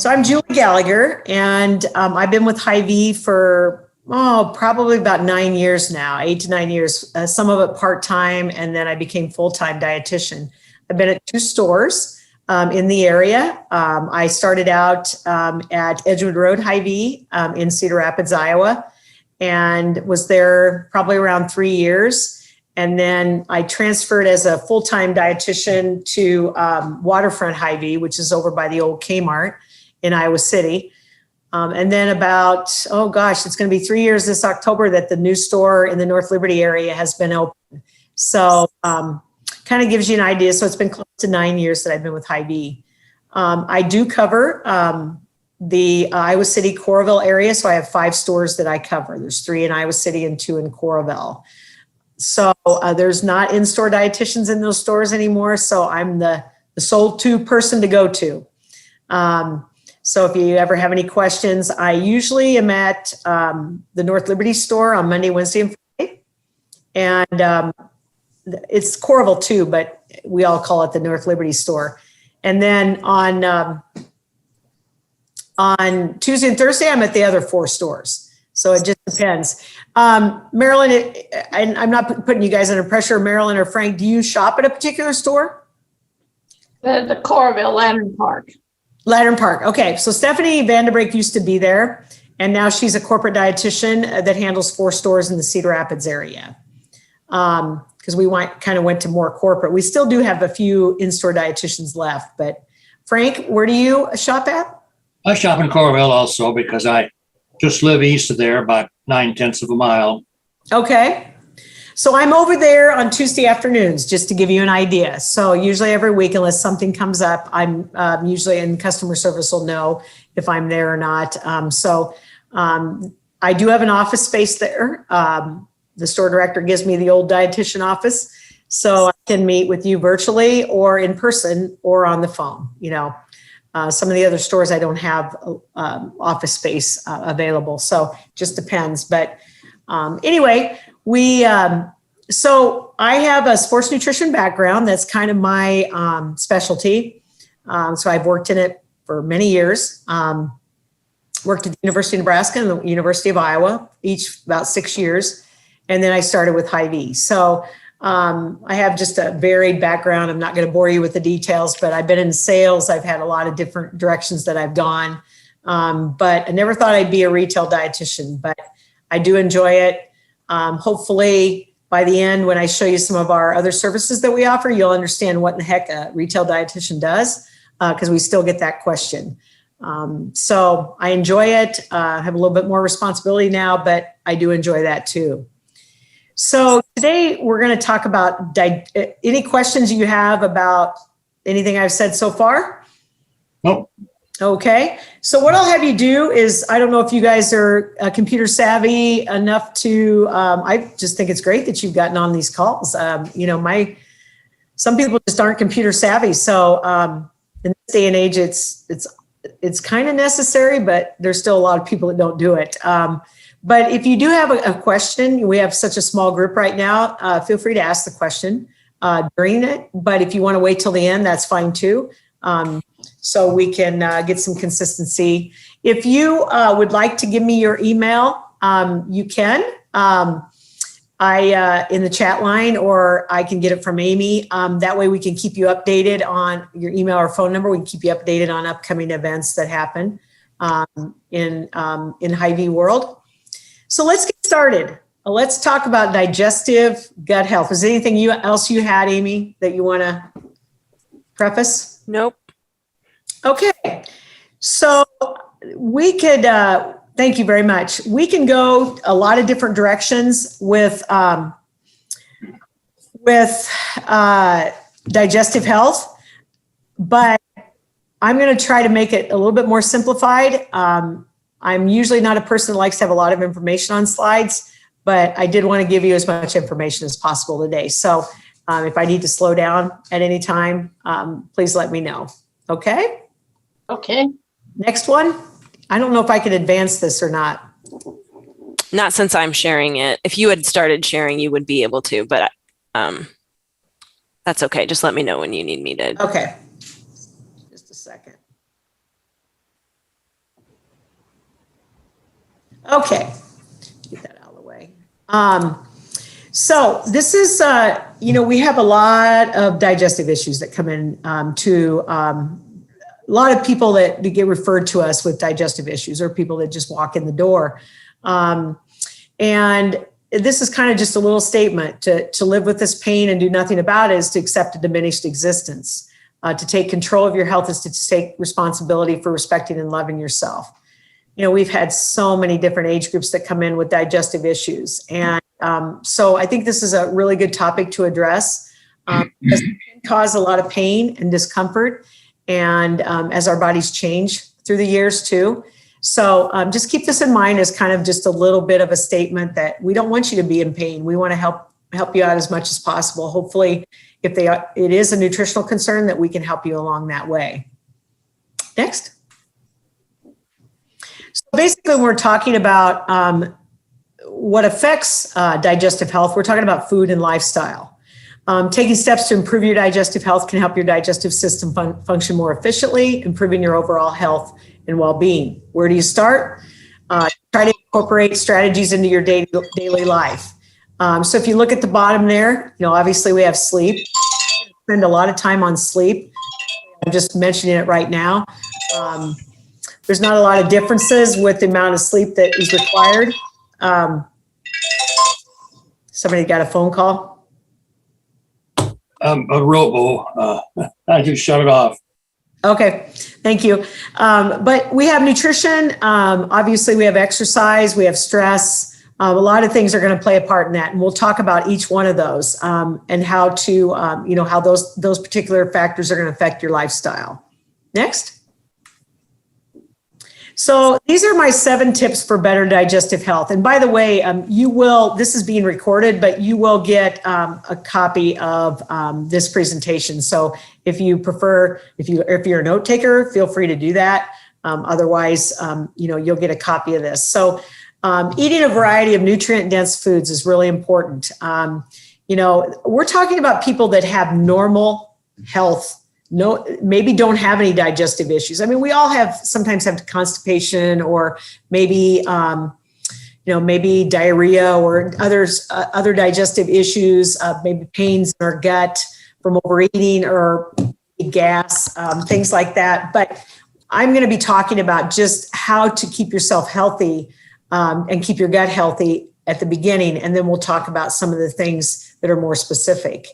So I'm Julie Gallagher, and I've been with Hy-Vee for probably about 9 years now, 8 to 9 years, some of it part-time, and then I became full-time dietitian. I've been at 2 stores in the area. I started out at Edgewood Road Hy-Vee in Cedar Rapids, Iowa, and was there probably around 3 years. And then I transferred as a full-time dietitian to Waterfront Hy-Vee, which is over by the old Kmart in Iowa City. And then about, it's going to be 3 years this October that the new store in the North Liberty area has been open. So kind of gives you an idea. So it's been close to 9 years that I've been with Hy-Vee. I do cover the Iowa City, Coralville area. So I have 5 stores that I cover. There's 3 in Iowa City and 2 in Coralville. So there's not in-store dietitians in those stores anymore. So I'm the sole person to go to. So if you ever have any questions, I usually am at the North Liberty store on Monday, Wednesday, and Friday. And it's Coralville too, but we all call it the North Liberty store. And then on Tuesday and Thursday, I'm at the other 4 stores. So it just depends. Marilyn, I'm not putting you guys under pressure. Marilyn or Frank, do you shop at a particular store? The Coralville Lantern Park. Lantern Park. Okay. So Stephanie Vanderbrake used to be there, and now she's a corporate dietitian that handles 4 stores in the Cedar Rapids area. Because we went to more corporate. We still do have a few in-store dietitians left, but Frank, where do you shop at? I shop in Coralville also because I just live east of there, about 9/10 of a mile. Okay. So I'm over there on Tuesday afternoons, just to give you an idea. So usually every week, unless something comes up, I'm usually in customer service will know if I'm there or not. I do have an office space there. The store director gives me the old dietitian office. So I can meet with you virtually or in person or on the phone. Some of the other stores, I don't have office space available. So just depends. But anyway, so I have a sports nutrition background. That's kind of my specialty. So I've worked in it for many years. Worked at the University of Nebraska and the University of Iowa, each about 6 years. And then I started with Hy-Vee. So I have just a varied background. I'm not going to bore you with the details, but I've been in sales. I've had a lot of different directions that I've gone. But I never thought I'd be a retail dietitian, but I do enjoy it. Hopefully by the end, when I show you some of our other services that we offer, you'll understand what in the heck a retail dietitian does, because we still get that question. So I enjoy it. I have a little bit more responsibility now, but I do enjoy that too. So today we're going to talk about any questions you have about anything I've said so far? Nope. Okay. So what I'll have you do is, I don't know if you guys are computer savvy enough to, I just think it's great that you've gotten on these calls. Some people just aren't computer savvy. So in this day and age, it's kind of necessary, but there's still a lot of people that don't do it. But if you do have a question, we have such a small group right now, feel free to ask the question during it. But if you want to wait till the end, that's fine too. So we can get some consistency. If you would like to give me your email, you can in the chat line, or I can get it from Amy. That way we can keep you updated on your email or phone number. We can keep you updated on upcoming events that happen in Hy-Vee world. So let's get started. Let's talk about digestive gut health. Is there anything else you had, Amy, that you want to preface? Nope. Okay. So we could, thank you very much. We can go a lot of different directions with digestive health, but I'm going to try to make it a little bit more simplified. I'm usually not a person that likes to have a lot of information on slides, but I did want to give you as much information as possible today. So if I need to slow down at any time, please let me know. Okay? Okay. Next one. I don't know if I can advance this or not. Not since I'm sharing it. If you had started sharing, you would be able to, but that's okay. Just let me know when you need me to. Okay. Just a second. Okay, get that out of the way. So this is, we have a lot of digestive issues that come in to a lot of people that get referred to us with digestive issues, or people that just walk in the door. And this is kind of just a little statement: to live with this pain and do nothing about it is to accept a diminished existence. To take control of your health is to take responsibility for respecting and loving yourself. We've had so many different age groups that come in with digestive issues. And so I think this is a really good topic to address, because it can cause a lot of pain and discomfort, and as our bodies change through the years too. So just keep this in mind as kind of just a little bit of a statement that we don't want you to be in pain. We want to help you out as much as possible. Hopefully, if it is a nutritional concern, that we can help you along that way. Next. So basically, we're talking about what affects digestive health. We're talking about food and lifestyle. Taking steps to improve your digestive health can help your digestive system function more efficiently, improving your overall health and well-being. Where do you start? Try to incorporate strategies into your daily life. So if you look at the bottom there, obviously we have sleep. We spend a lot of time on sleep. I'm just mentioning it right now. There's not a lot of differences with the amount of sleep that is required. Somebody got a phone call? A robo. I just shut it off. Okay, thank you. But we have nutrition. Obviously, we have exercise. We have stress. A lot of things are going to play a part in that, and we'll talk about each one of those and how to, how those particular factors are going to affect your lifestyle. Next. So these are my 7 tips for better digestive health. And by the way, this is being recorded, but you will get a copy of this presentation. So if you prefer, if you're a note taker, feel free to do that. Otherwise, you'll get a copy of this. So eating a variety of nutrient-dense foods is really important. We're talking about people that have normal health, maybe don't have any digestive issues. I mean, we all sometimes have constipation, or maybe, maybe diarrhea, or other digestive issues, maybe pains in our gut from overeating, or gas, things like that. But I'm going to be talking about just how to keep yourself healthy and keep your gut healthy at the beginning. And then we'll talk about some of the things that are more specific.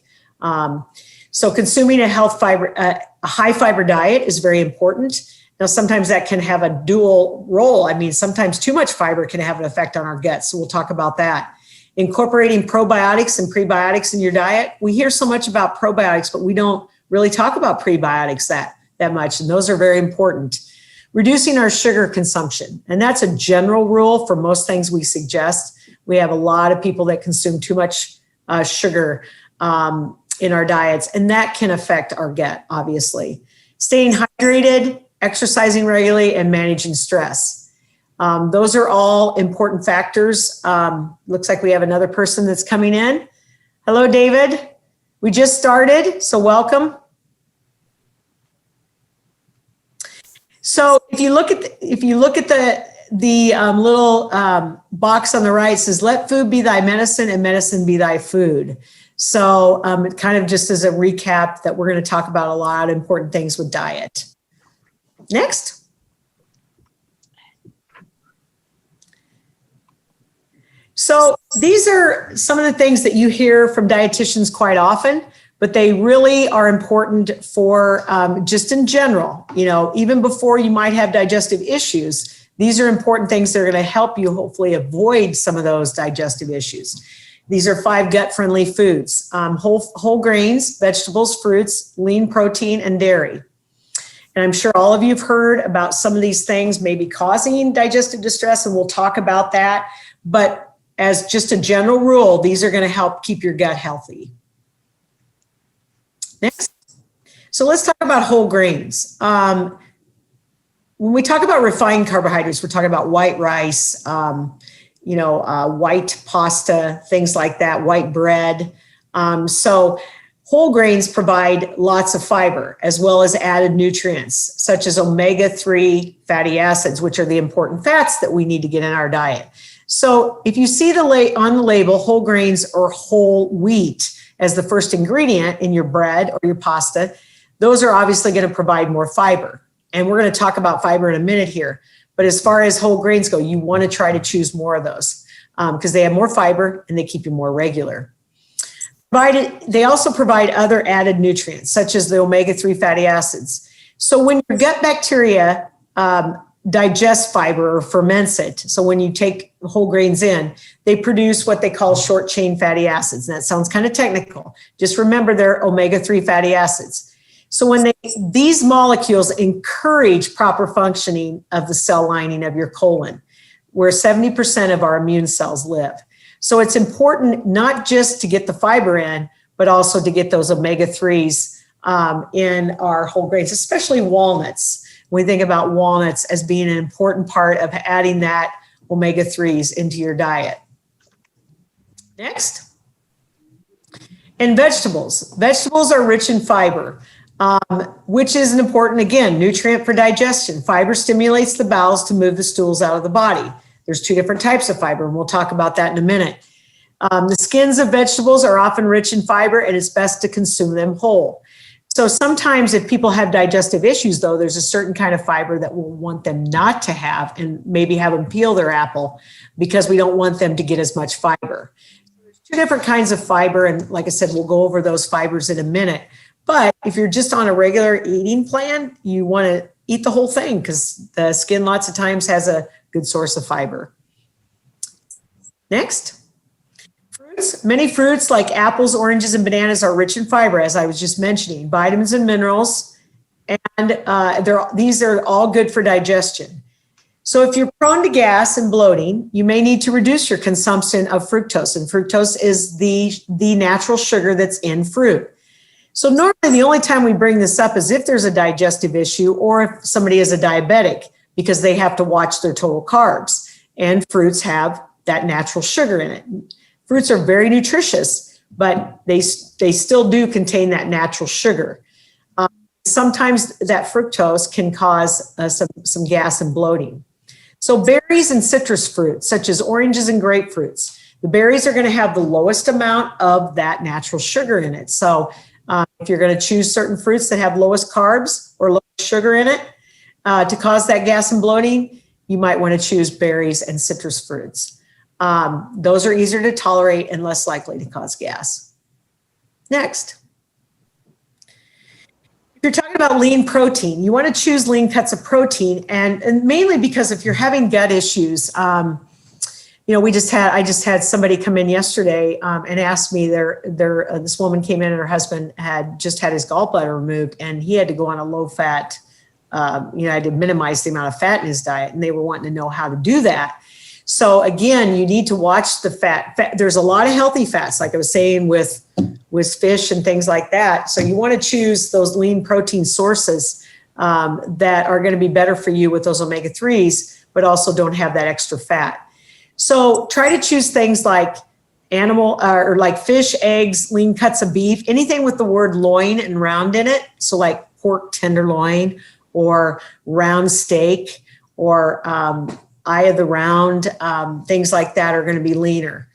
So consuming a high fiber diet is very important. Now, sometimes that can have a dual role. I mean, sometimes too much fiber can have an effect on our gut. So we'll talk about that. Incorporating probiotics and prebiotics in your diet. We hear so much about probiotics, but we don't really talk about prebiotics that much. And those are very important. Reducing our sugar consumption. And that's a general rule for most things we suggest. We have a lot of people that consume too much sugar in our diets, and that can affect our gut, obviously. Staying hydrated, exercising regularly, and managing stress. Those are all important factors. Looks like we have another person that's coming in. Hello, David. We just started, so welcome. So if you look at the little box on the right, it says, "Let food be thy medicine, and medicine be thy food." So it kind of just as a recap that we're going to talk about a lot of important things with diet. Next. So these are some of the things that you hear from dietitians quite often, but they really are important for just in general, even before you might have digestive issues. These are important things that are going to help you hopefully avoid some of those digestive issues. These are 5 gut-friendly foods: whole grains, vegetables, fruits, lean protein, and dairy. And I'm sure all of you have heard about some of these things maybe causing digestive distress, and we'll talk about that. But as just a general rule, these are going to help keep your gut healthy. Next. So let's talk about whole grains. When we talk about refined carbohydrates, we're talking about white rice, white pasta, things like that, white bread. So Whole grains provide lots of fiber as well as added nutrients such as omega-3 fatty acids, which are the important fats that we need to get in our diet. So if you see on the label whole grains or whole wheat as the first ingredient in your bread or your pasta, those are obviously going to provide more fiber. And we're going to talk about fiber in a minute here. But as far as whole grains go, you want to try to choose more of those because they have more fiber and they keep you more regular. They also provide other added nutrients, such as the omega-3 fatty acids. So when your gut bacteria digest fiber or ferments it, so when you take whole grains in, they produce what they call short chain fatty acids. And that sounds kind of technical. Just remember they're omega-3 fatty acids. So when these molecules encourage proper functioning of the cell lining of your colon, where 70% of our immune cells live. So it's important not just to get the fiber in, but also to get those omega-3s in our whole grains, especially walnuts. We think about walnuts as being an important part of adding that omega-3s into your diet. Next. And vegetables. Vegetables are rich in fiber, which is an important, again, nutrient for digestion. Fiber stimulates the bowels to move the stools out of the body. There's two different types of fiber, and we'll talk about that in a minute. The skins of vegetables are often rich in fiber, and it's best to consume them whole. So sometimes if people have digestive issues, though, there's a certain kind of fiber that we'll want them not to have and maybe have them peel their apple because we don't want them to get as much fiber. There's two different kinds of fiber, and like I said, we'll go over those fibers in a minute. But if you're just on a regular eating plan, you want to eat the whole thing because the skin lots of times has a good source of fiber. Next. Fruits. Many fruits like apples, oranges, and bananas are rich in fiber, as I was just mentioning, vitamins and minerals, and these are all good for digestion. So if you're prone to gas and bloating, you may need to reduce your consumption of fructose, and fructose is the natural sugar that's in fruit. So normally the only time we bring this up is if there's a digestive issue or if somebody is a diabetic because they have to watch their total carbs, and fruits have that natural sugar in it. Fruits are very nutritious, but they still do contain that natural sugar. Sometimes that fructose can cause some gas and bloating. So berries and citrus fruits, such as oranges and grapefruits, the berries are going to have the lowest amount of that natural sugar in it. So if you're going to choose certain fruits that have lowest carbs or lowest sugar in it to cause that gas and bloating, you might want to choose berries and citrus fruits. Those are easier to tolerate and less likely to cause gas. Next. If you're talking about lean protein, you want to choose lean cuts of protein, and mainly because if you're having gut issues, I just had somebody come in yesterday and asked me, this woman came in and her husband had just had his gallbladder removed and he had to go on a low fat, I had to minimize the amount of fat in his diet, and they were wanting to know how to do that. So again, you need to watch the fat. There's a lot of healthy fats, like I was saying, with fish and things like that. So you want to choose those lean protein sources that are going to be better for you with those omega-3s, but also don't have that extra fat. So try to choose things like animal or like fish, eggs, lean cuts of beef, anything with the word loin and round in it. So like pork tenderloin or round steak or eye of the round, things like that are going to be leaner.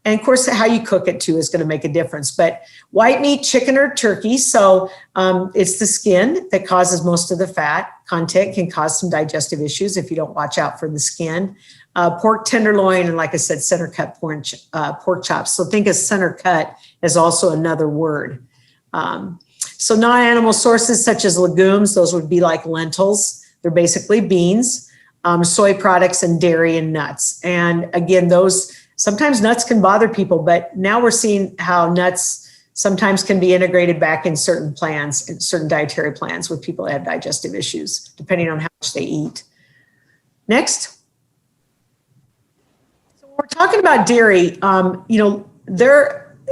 And of course, how you cook it too is going to make a difference. But white meat, chicken or turkey, so it's the skin that causes most of the fat content, can cause some digestive issues if you don't watch out for the skin. Pork tenderloin, and like I said, center cut pork chops. So think of center cut as also another word. So non-animal sources such as legumes, those would be like lentils. They're basically beans, soy products, and dairy and nuts. And again, sometimes nuts can bother people, but now we're seeing how nuts sometimes can be integrated back in certain plans, in certain dietary plans with people that have digestive issues, depending on how much they eat. Next. We're talking about dairy.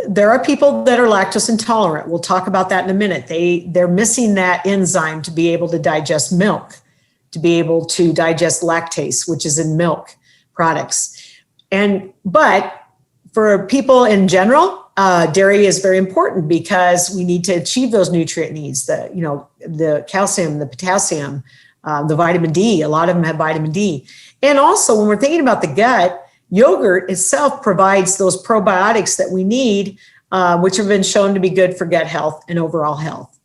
There are people that are lactose intolerant. We'll talk about that in a minute. They're missing that enzyme to be able to digest milk, to be able to digest lactase, which is in milk products. But for people in general, dairy is very important because we need to achieve those nutrient needs, the calcium, the potassium, the vitamin D. A lot of them have vitamin D. And also when we're thinking about the gut, yogurt itself provides those probiotics that we need, which have been shown to be good for gut health and overall health.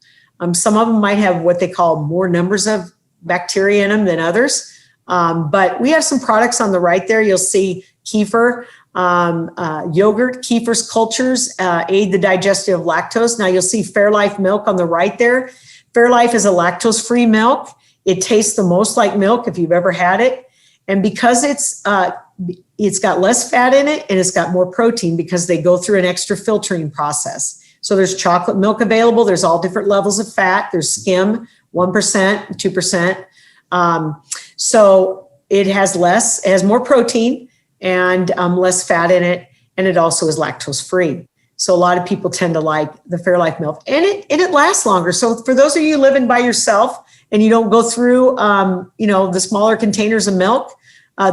Some of them might have what they call more numbers of bacteria in them than others. But we have some products on the right there. You'll see kefir, yogurt, kefir's cultures aid the digestion of lactose. Now you'll see Fairlife milk on the right there. Fairlife is a lactose-free milk. It tastes the most like milk if you've ever had it. And because it's got less fat in it and it's got more protein because they go through an extra filtering process. So there's chocolate milk available. There's all different levels of fat. There's skim, 1%, 2%. So it has more protein and less fat in it. And it also is lactose free. So a lot of people tend to like the Fairlife milk and it lasts longer. So for those of you living by yourself and you don't go through, the smaller containers of milk,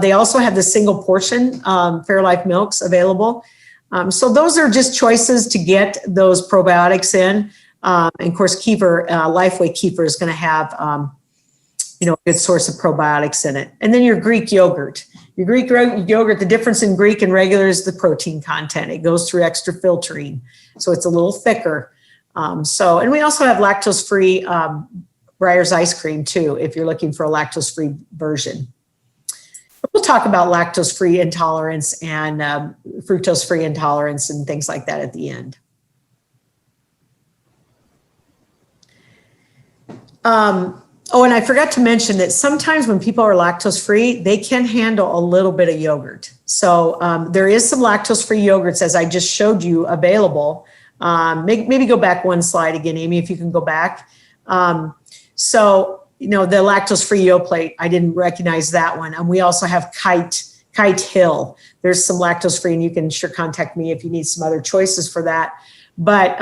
they also have the single portion Fairlife milks available. So those are just choices to get those probiotics in. And of course, kefir, Lifeway kefir is going to have, a good source of probiotics in it. And then your Greek yogurt. Your Greek yogurt, the difference in Greek and regular is the protein content. It goes through extra filtering. So it's a little thicker. And we also have lactose-free Breyer's ice cream too, if you're looking for a lactose-free version. We'll talk about lactose-free intolerance and fructose-free intolerance and things like that at the end. And I forgot to mention that sometimes when people are lactose-free, they can handle a little bit of yogurt. So there is some lactose-free yogurts, as I just showed you, available. Maybe go back one slide again, Amy, if you can go back. The lactose-free Yoplait, I didn't recognize that one. And we also have Kite Hill. There's some lactose-free, and you can sure contact me if you need some other choices for that. But,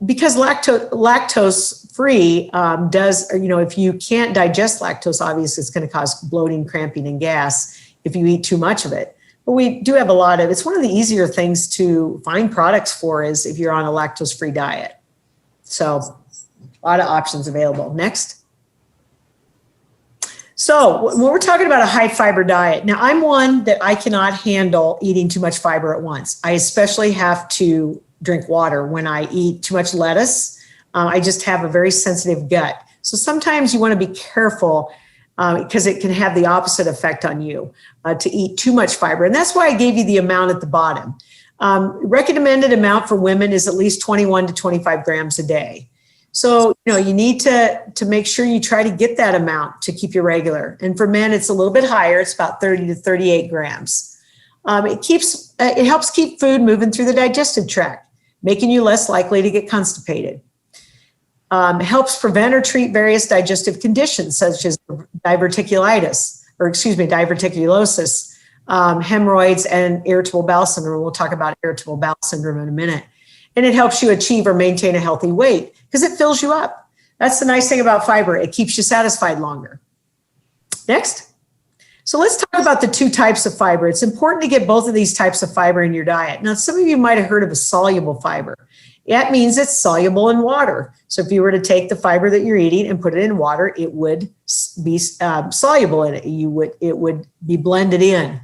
because lactose-free does, if you can't digest lactose, obviously it's going to cause bloating, cramping, and gas if you eat too much of it. But we do have it's one of the easier things to find products for is if you're on a lactose-free diet. So a lot of options available. Next. So when we're talking about a high fiber diet, now I'm one that I cannot handle eating too much fiber at once. I especially have to drink water when I eat too much lettuce. I just have a very sensitive gut. So sometimes you want to be careful because it can have the opposite effect on you to eat too much fiber. And that's why I gave you the amount at the bottom. Recommended amount for women is at least 21 to 25 grams a day. So, you need to make sure you try to get that amount to keep you regular. And for men, it's a little bit higher. It's about 30 to 38 grams. It helps keep food moving through the digestive tract, making you less likely to get constipated. Helps prevent or treat various digestive conditions such as diverticulosis, hemorrhoids, and irritable bowel syndrome. We'll talk about irritable bowel syndrome in a minute. And it helps you achieve or maintain a healthy weight because it fills you up. That's the nice thing about fiber. It keeps you satisfied longer. Next. So let's talk about the two types of fiber. It's important to get both of these types of fiber in your diet. Now, some of you might have heard of a soluble fiber. That means it's soluble in water. So if you were to take the fiber that you're eating and put it in water, it would be soluble in it. It would be blended in.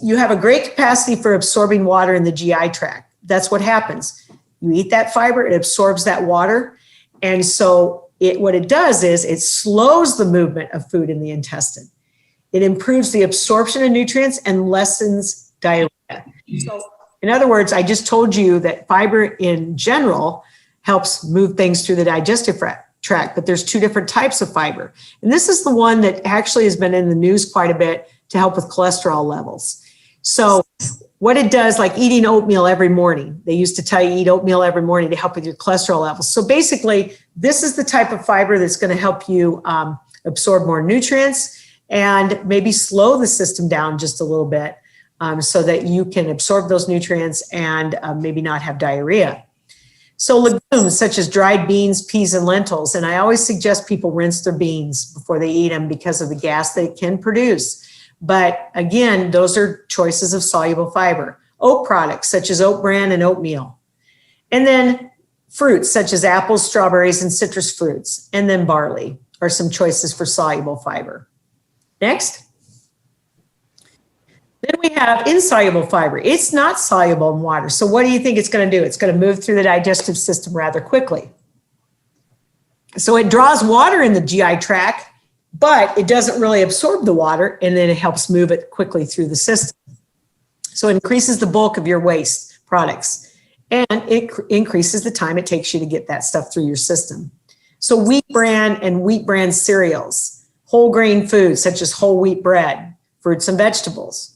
You have a great capacity for absorbing water in the GI tract. That's what happens. You eat that fiber, it absorbs that water. And so what it does is it slows the movement of food in the intestine. It improves the absorption of nutrients and lessens diarrhea. So in other words, I just told you that fiber in general helps move things through the digestive tract, but there's two different types of fiber. And this is the one that actually has been in the news quite a bit to help with cholesterol levels. So what it does, like eating oatmeal every morning, they used to tell you eat oatmeal every morning to help with your cholesterol levels. So basically, this is the type of fiber that's going to help you absorb more nutrients and maybe slow the system down just a little bit so that you can absorb those nutrients and maybe not have diarrhea. So legumes such as dried beans, peas, and lentils. And I always suggest people rinse their beans before they eat them because of the gas that it can produce. But again, those are choices of soluble fiber. oat products such as oat bran and oatmeal. And then fruits such as apples, strawberries, and citrus fruits. And then barley are some choices for soluble fiber. Next. Then we have insoluble fiber. It's not soluble in water. So what do you think it's going to do? It's going to move through the digestive system rather quickly. So it draws water in the GI tract, but it doesn't really absorb the water, and then it helps move it quickly through the system. So it increases the bulk of your waste products, and it increases the time it takes you to get that stuff through your system. So wheat bran and wheat bran cereals, whole grain foods such as whole wheat bread, fruits and vegetables.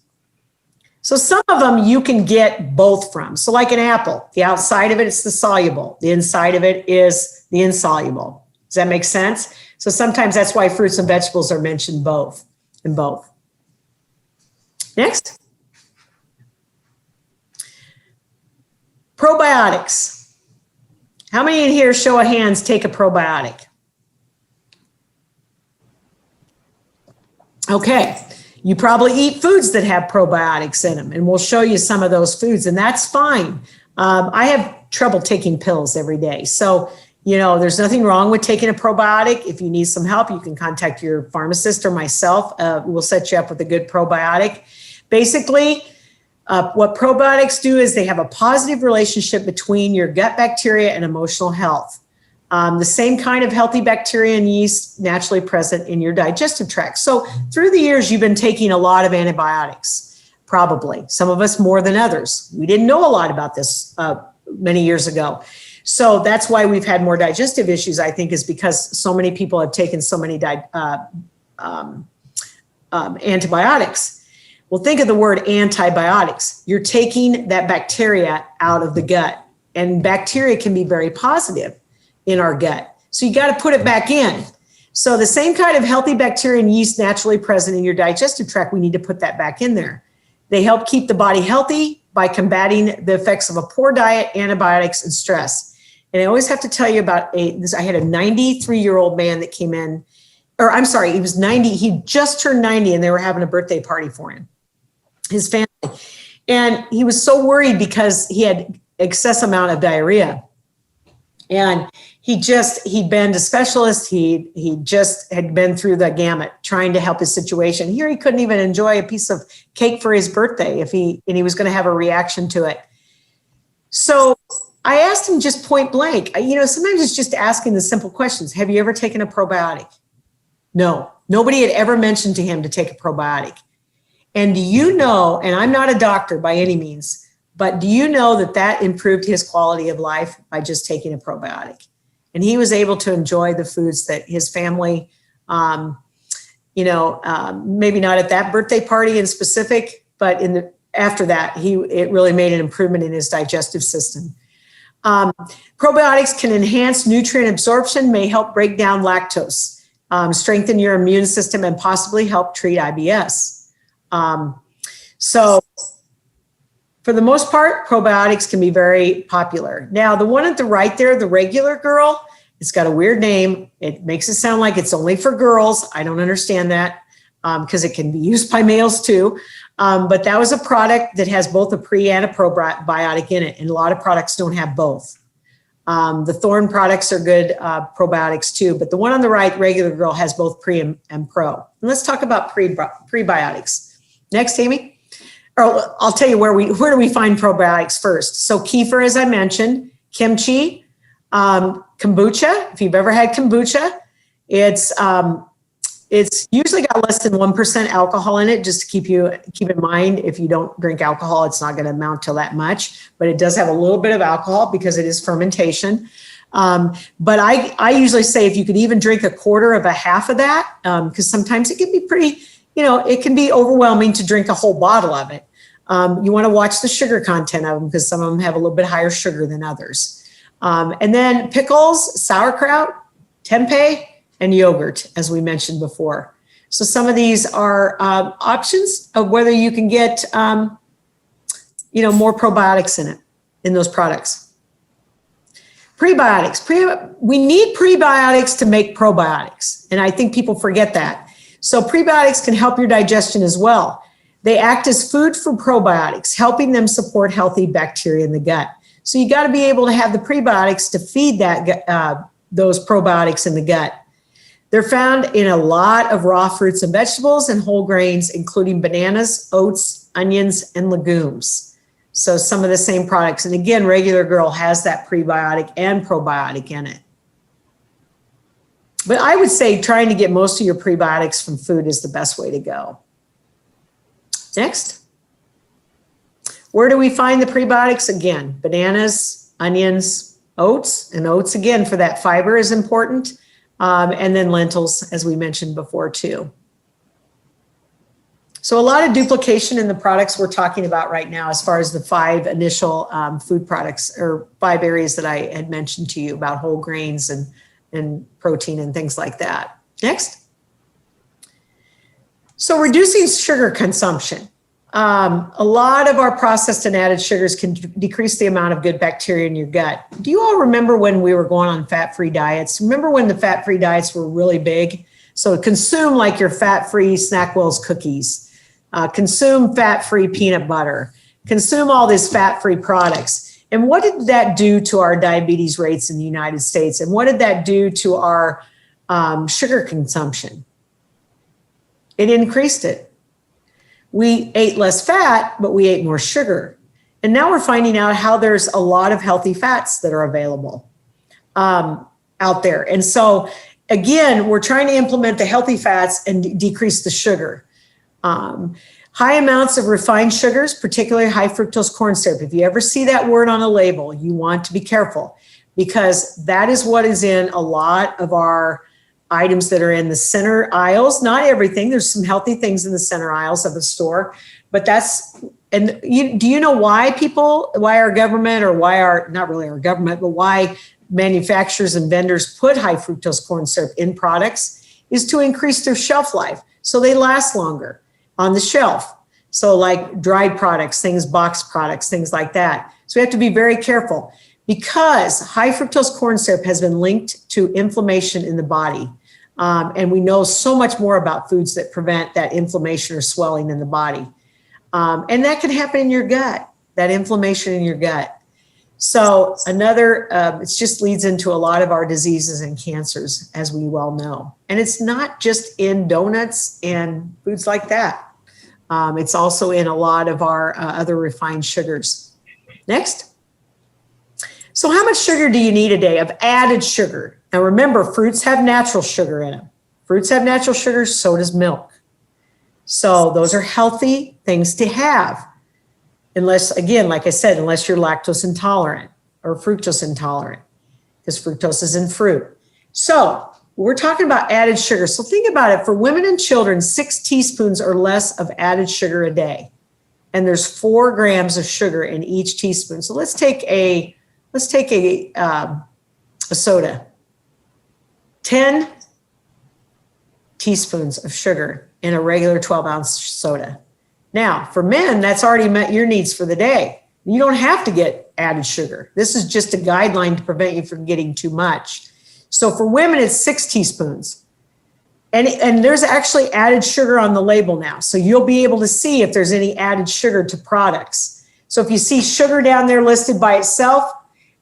So some of them you can get both from. So like an apple, the outside of it is the soluble, the inside of it is the insoluble. Does that make sense? So sometimes that's why fruits and vegetables are mentioned both in both. Next. Probiotics. How many in here, show of hands, take a probiotic? Okay. You probably eat foods that have probiotics in them, and we'll show you some of those foods, and that's fine. I have trouble taking pills every day. So, there's nothing wrong with taking a probiotic. If you need some help, you can contact your pharmacist or myself. We'll set you up with a good probiotic. Basically, what probiotics do is they have a positive relationship between your gut bacteria and emotional health. The same kind of healthy bacteria and yeast naturally present in your digestive tract. So through the years, you've been taking a lot of antibiotics, probably. Some of us more than others. We didn't know a lot about this many years ago. So that's why we've had more digestive issues, I think, is because so many people have taken so many antibiotics. Well, think of the word antibiotics. You're taking that bacteria out of the gut, and bacteria can be very positive in our gut. So you got to put it back in. So the same kind of healthy bacteria and yeast naturally present in your digestive tract, we need to put that back in there. They help keep the body healthy by combating the effects of a poor diet, antibiotics, and stress. And I always have to tell you about I had a 93-year-old man that came in, or I'm sorry, he was 90. He just turned 90 and they were having a birthday party for him, his family. And he was so worried because he had excess amount of diarrhea. And he'd been to specialists. He just had been through the gamut trying to help his situation. Here he couldn't even enjoy a piece of cake for his birthday and he was going to have a reaction to it. So I asked him just point blank, sometimes it's just asking the simple questions. Have you ever taken a probiotic? No, nobody had ever mentioned to him to take a probiotic. And do you know, and I'm not a doctor by any means, but do you know that improved his quality of life by just taking a probiotic? And he was able to enjoy the foods that his family, maybe not at that birthday party in specific, but after that, it really made an improvement in his digestive system. Probiotics can enhance nutrient absorption, may help break down lactose, strengthen your immune system, and possibly help treat IBS. So for the most part, probiotics can be very popular. Now, the one at the right there, the regular girl, it's got a weird name. It makes it sound like it's only for girls. I don't understand that because it can be used by males too. But that was a product that has both a pre and a probiotic in it. And a lot of products don't have both. The Thorne products are good probiotics too. But the one on the right, regular girl, has both pre and pro. And let's talk about prebiotics. Next, Amy. Or I'll tell you where do we find probiotics first. So kefir, as I mentioned, kimchi, kombucha. If you've ever had kombucha, it's usually got less than 1% alcohol in it, just to keep in mind, if you don't drink alcohol, it's not going to amount to that much, but it does have a little bit of alcohol because it is fermentation. But I usually say if you could even drink a quarter of a half of that, because sometimes it can be pretty, it can be overwhelming to drink a whole bottle of it. You want to watch the sugar content of them because some of them have a little bit higher sugar than others. And then pickles, sauerkraut, tempeh, and yogurt, as we mentioned before. So some of these are options of whether you can get, more probiotics in those products. Prebiotics. We need prebiotics to make probiotics. And I think people forget that. So prebiotics can help your digestion as well. They act as food for probiotics, helping them support healthy bacteria in the gut. So you got to be able to have the prebiotics to feed those probiotics in the gut. They're found in a lot of raw fruits and vegetables and whole grains, including bananas, oats, onions, and legumes. So some of the same products. And again, Regular Girl has that prebiotic and probiotic in it. But I would say trying to get most of your prebiotics from food is the best way to go. Next. Where do we find the prebiotics? Again, bananas, onions, oats, and oats again for that fiber is important. And then lentils, as we mentioned before too. So a lot of duplication in the products we're talking about right now as far as the 5 initial food products or 5 areas that I had mentioned to you about whole grains and protein and things like that. Next. So reducing sugar consumption. A lot of our processed and added sugars can decrease the amount of good bacteria in your gut. Do you all remember when we were going on fat-free diets? Remember when the fat-free diets were really big? So consume like your fat-free Snackwell's cookies, consume fat-free peanut butter, consume all these fat-free products. And what did that do to our diabetes rates in the United States? And what did that do to our sugar consumption? It increased it. We ate less fat, but we ate more sugar. And now we're finding out how there's a lot of healthy fats that are available out there. And so, again, we're trying to implement the healthy fats and decrease the sugar. High amounts of refined sugars, particularly high fructose corn syrup. If you ever see that word on a label, you want to be careful because that is what is in a lot of our items that are in the center aisles. Not everything. There's some healthy things in the center aisles of a store, but do you know why our government, or not really our government, but why manufacturers and vendors put high fructose corn syrup in products is to increase their shelf life. So they last longer on the shelf. So like dried products, boxed products, things like that. So we have to be very careful because high fructose corn syrup has been linked to inflammation in the body. And we know so much more about foods that prevent that inflammation or swelling in the body. And that can happen in your gut, that inflammation in your gut. So it just leads into a lot of our diseases and cancers, as we well know. And it's not just in donuts and foods like that. It's also in a lot of our other refined sugars. Next. So how much sugar do you need a day of added sugar? Now remember, fruits have natural sugar in them. Fruits have natural sugar, so does milk. So those are healthy things to have. Unless, again, like I said, unless you're lactose intolerant or fructose intolerant, because fructose is in fruit. So we're talking about added sugar. So think about it. For women and children, 6 teaspoons or less of added sugar a day. And there's 4 grams of sugar in each teaspoon. So let's take a soda. 10 teaspoons of sugar in a regular 12-ounce soda. Now, for men, that's already met your needs for the day. You don't have to get added sugar. This is just a guideline to prevent you from getting too much. So for women, it's 6 teaspoons. And there's actually added sugar on the label now. So you'll be able to see if there's any added sugar to products. So if you see sugar down there listed by itself,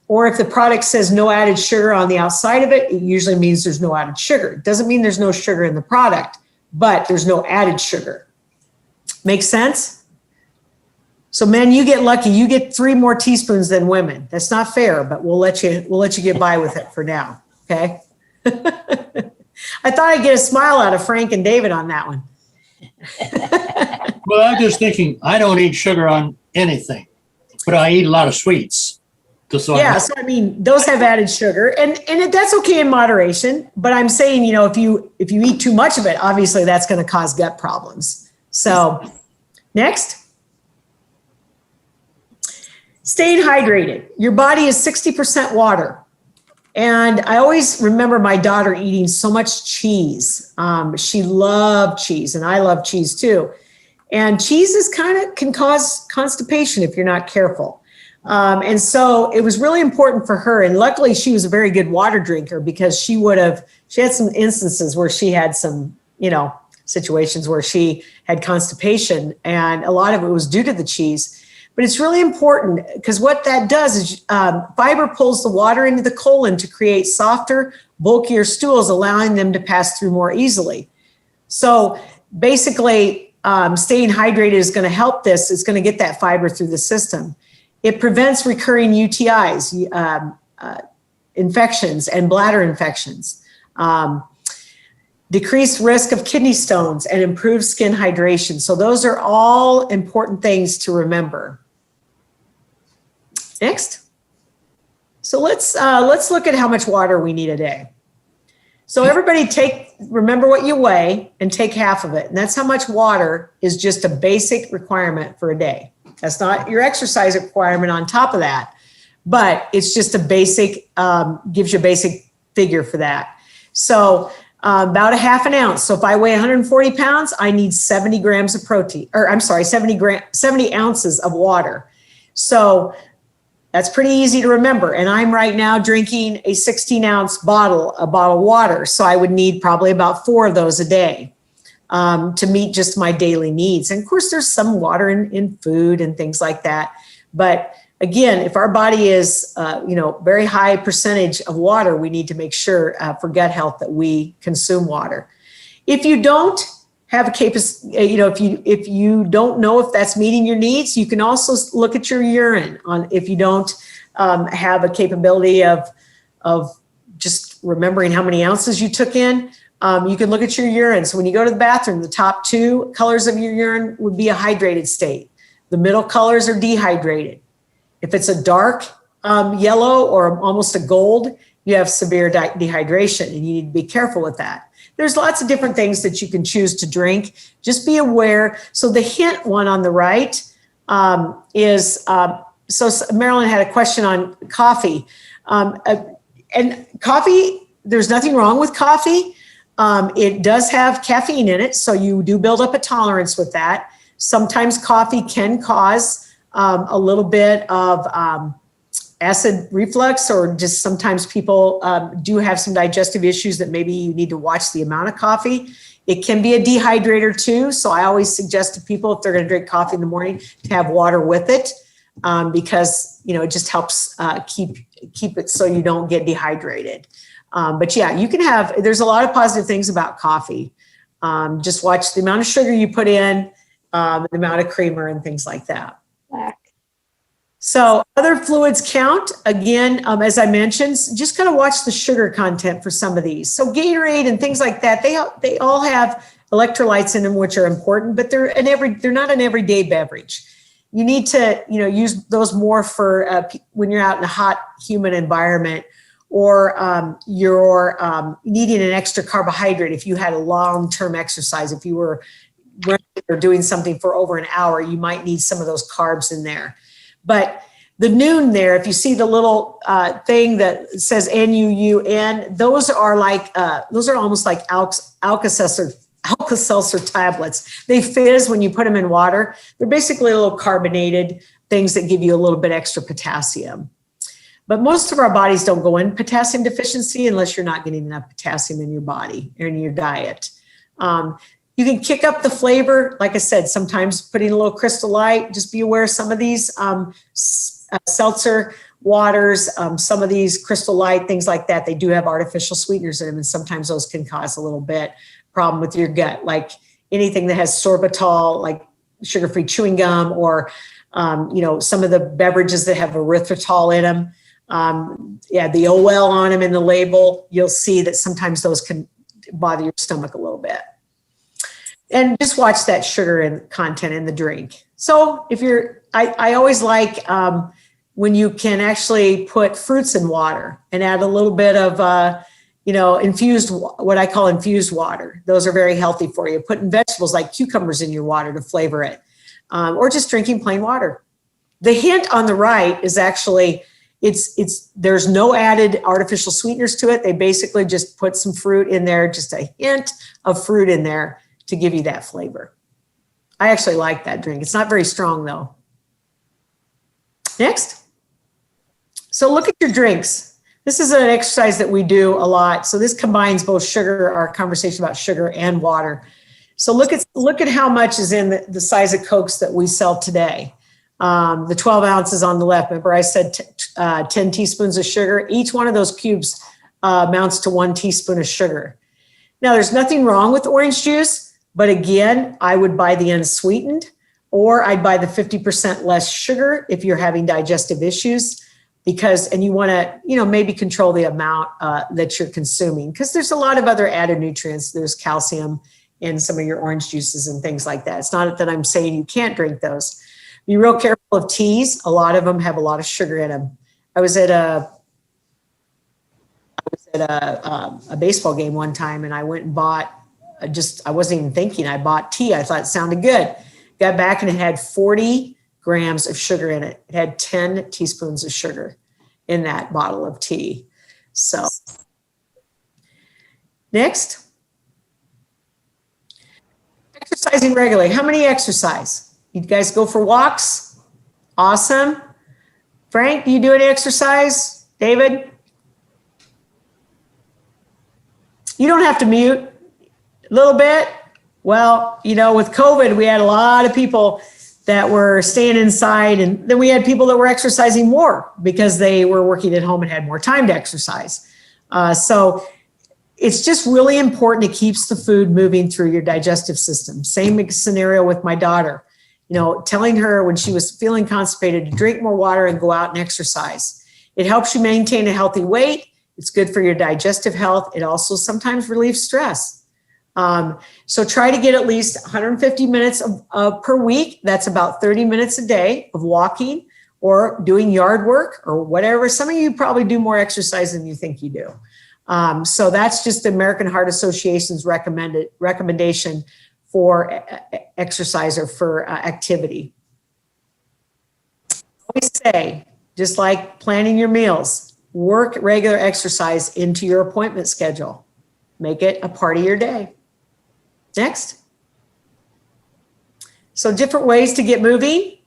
or if the product says no added sugar on the outside of it, it usually means there's no added sugar. It doesn't mean there's no sugar in the product, but there's no added sugar. Make sense? So men, you get lucky. You get 3 more teaspoons than women. That's not fair, but we'll let you get by with it for now. Okay. I thought I'd get a smile out of Frank and David on that one. Well, I'm just thinking, I don't eat sugar on anything, but I eat a lot of sweets. So I mean, those have added sugar, and that's okay in moderation. But I'm saying, if you eat too much of it, obviously that's going to cause gut problems. So, next, staying hydrated. Your body is 60% water, and I always remember my daughter eating so much cheese. She loved cheese, and I love cheese too. And cheese can cause constipation if you're not careful. And so it was really important for her. And luckily she was a very good water drinker because she had some instances where she had some situations where she had constipation, and a lot of it was due to the cheese. But it's really important because what that does is fiber pulls the water into the colon to create softer, bulkier stools, allowing them to pass through more easily. So basically, staying hydrated is going to help this. It's going to get that fiber through the system. It prevents recurring UTIs, infections, and bladder infections. Decreased risk of kidney stones and improved skin hydration. So those are all important things to remember. Next. So let's look at how much water we need a day. So everybody remember what you weigh and take half of it. And that's how much water is just a basic requirement for a day. That's not your exercise requirement on top of that, but it's just a basic, gives you a basic figure for that. So about a half an ounce. So if I weigh 140 pounds, I need 70 grams of protein, or I'm sorry, 70 ounces of water. So that's pretty easy to remember. And I'm right now drinking a 16-ounce bottle of water. So I would need probably about 4 of those a day to meet just my daily needs. And of course, there's some water in food and things like that. But again, if our body is, very high percentage of water, we need to make sure for gut health that we consume water. If you don't have a capacity, if you don't know if that's meeting your needs, you can also look at your urine if you don't have a capability of just remembering how many ounces you took in. You can look at your urine. So when you go to the bathroom, the top 2 colors of your urine would be a hydrated state. The middle colors are dehydrated. If it's a dark yellow or almost a gold, you have severe dehydration, and you need to be careful with that. There's lots of different things that you can choose to drink. Just be aware. So the hint one on the right is, so Marilyn had a question on coffee. And coffee, there's nothing wrong with coffee. It does have caffeine in it, so you do build up a tolerance with that. Sometimes coffee can cause a little bit of acid reflux, or just sometimes people do have some digestive issues that maybe you need to watch the amount of coffee. It can be a dehydrator too. So I always suggest to people, if they're going to drink coffee in the morning, to have water with it because, it just helps keep it so you don't get dehydrated. But yeah, there's a lot of positive things about coffee. Just watch the amount of sugar you put in, the amount of creamer and things like that. So other fluids count. Again, as I mentioned, just kind of watch the sugar content for some of these. So Gatorade and things like that, they all have electrolytes in them, which are important, but they're not an everyday beverage. You need to, use those more for when you're out in a hot, humid environment, or you're needing an extra carbohydrate. If you had a long-term exercise, if you were running or doing something for over an hour, you might need some of those carbs in there. But the noon there, if you see the little thing that says NUUN, those are almost like Alka-Seltzer tablets. They fizz when you put them in water. They're basically little carbonated things that give you a little bit extra potassium. But most of our bodies don't go in potassium deficiency unless you're not getting enough potassium in your body or in your diet. You can kick up the flavor. Like I said, sometimes putting a little Crystal Light, just be aware of some of these seltzer waters, some of these Crystal Light, things like that, they do have artificial sweeteners in them. And sometimes those can cause a little bit problem with your gut, like anything that has sorbitol, like sugar-free chewing gum, or, some of the beverages that have erythritol in them. The OL on them in the label, you'll see that sometimes those can bother your stomach a little bit. And just watch that sugar and content in the drink. So I always like when you can actually put fruits in water and add a little bit of, what I call infused water. Those are very healthy for you. Putting vegetables like cucumbers in your water to flavor it, or just drinking plain water. The hint on the right is actually, there's no added artificial sweeteners to it. They basically just put some fruit in there, just a hint of fruit in there to give you that flavor. I actually like that drink. It's not very strong though. Next. So look at your drinks. This is an exercise that we do a lot. So this combines both sugar, our conversation about sugar, and water. So look at how much is in the size of Cokes that we sell today. The 12 ounces on the left. Remember I said 10 teaspoons of sugar. Each one of those cubes amounts to 1 teaspoon of sugar. Now, there's nothing wrong with orange juice, but again, I would buy the unsweetened, or I'd buy the 50% less sugar if you're having digestive issues, and you want to, maybe control the amount that you're consuming, because there's a lot of other added nutrients. There's calcium in some of your orange juices and things like that. It's not that I'm saying you can't drink those. Be real careful of teas. A lot of them have a lot of sugar in them. I was at a baseball game one time, and I went and bought I wasn't even thinking, I bought tea. I thought it sounded good. Got back and it had 40 grams of sugar in it. It had 10 teaspoons of sugar in that bottle of tea. So next, exercising regularly. How many exercise? You guys go for walks? Awesome. Frank, do you do any exercise? David? You don't have to mute. A little bit. Well, with COVID, we had a lot of people that were staying inside, and then we had people that were exercising more because they were working at home and had more time to exercise. So it's just really important. It keeps the food moving through your digestive system. Same scenario with my daughter. Telling her when she was feeling constipated to drink more water and go out and exercise. It helps you maintain a healthy weight. It's good for your digestive health. It also sometimes relieves stress. So try to get at least 150 minutes per week. That's about 30 minutes a day of walking or doing yard work or whatever. Some of you probably do more exercise than you think you do. So that's just the American Heart Association's recommendation for exercise or for activity. I always say, just like planning your meals, work regular exercise into your appointment schedule. Make it a part of your day. Next. So different ways to get moving.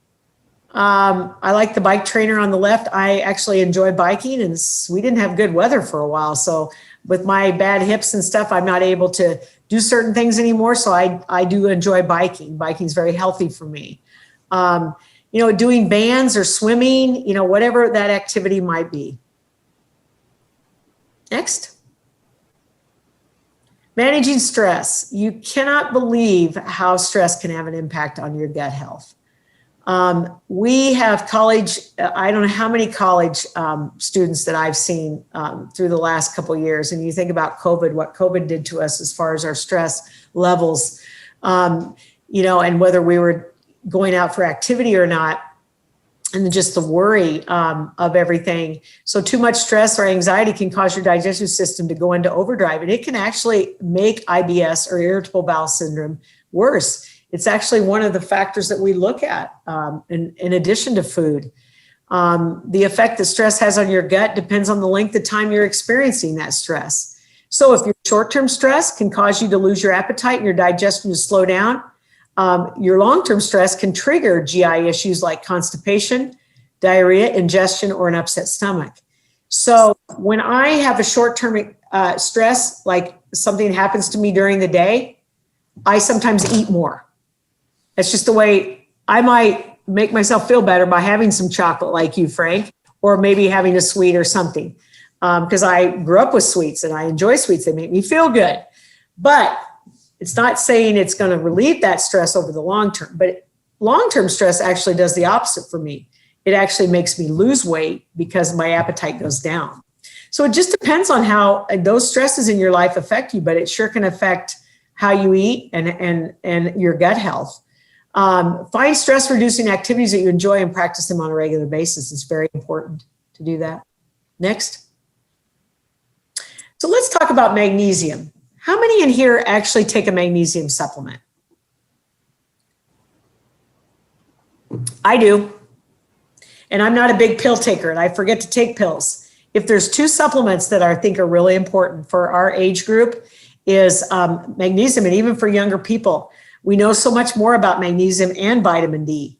I like the bike trainer on the left. I actually enjoy biking, and we didn't have good weather for a while. So with my bad hips and stuff, I'm not able to do certain things anymore. So I do enjoy biking. Biking is very healthy for me. Doing bands or swimming, whatever that activity might be. Next. Managing stress. You cannot believe how stress can have an impact on your gut health. We have college, I don't know how many college students that I've seen through the last couple of years. And you think about COVID, what COVID did to us as far as our stress levels, and whether we were going out for activity or not, and just the worry of everything. So too much stress or anxiety can cause your digestive system to go into overdrive, and it can actually make IBS or irritable bowel syndrome worse. It's actually one of the factors that we look at in addition to food. The effect that stress has on your gut depends on the length of time you're experiencing that stress. So if your short-term stress can cause you to lose your appetite and your digestion to slow down, your long-term stress can trigger GI issues like constipation, diarrhea, ingestion, or an upset stomach. So when I have a short-term stress, like something happens to me during the day, I sometimes eat more. That's just the way I might make myself feel better by having some chocolate like you, Frank, or maybe having a sweet or something. Because I grew up with sweets and I enjoy sweets. They make me feel good. But it's not saying it's going to relieve that stress over the long term, but long-term stress actually does the opposite for me. It actually makes me lose weight because my appetite goes down. So it just depends on how those stresses in your life affect you, but it sure can affect how you eat and your gut health. Find stress-reducing activities that you enjoy and practice them on a regular basis. It's very important to do that. Next. So let's talk about magnesium. How many in here actually take a magnesium supplement? I do. And I'm not a big pill taker, and I forget to take pills. If there's two supplements that I think are really important for our age group is magnesium, and even for younger people. We know so much more about magnesium and vitamin D.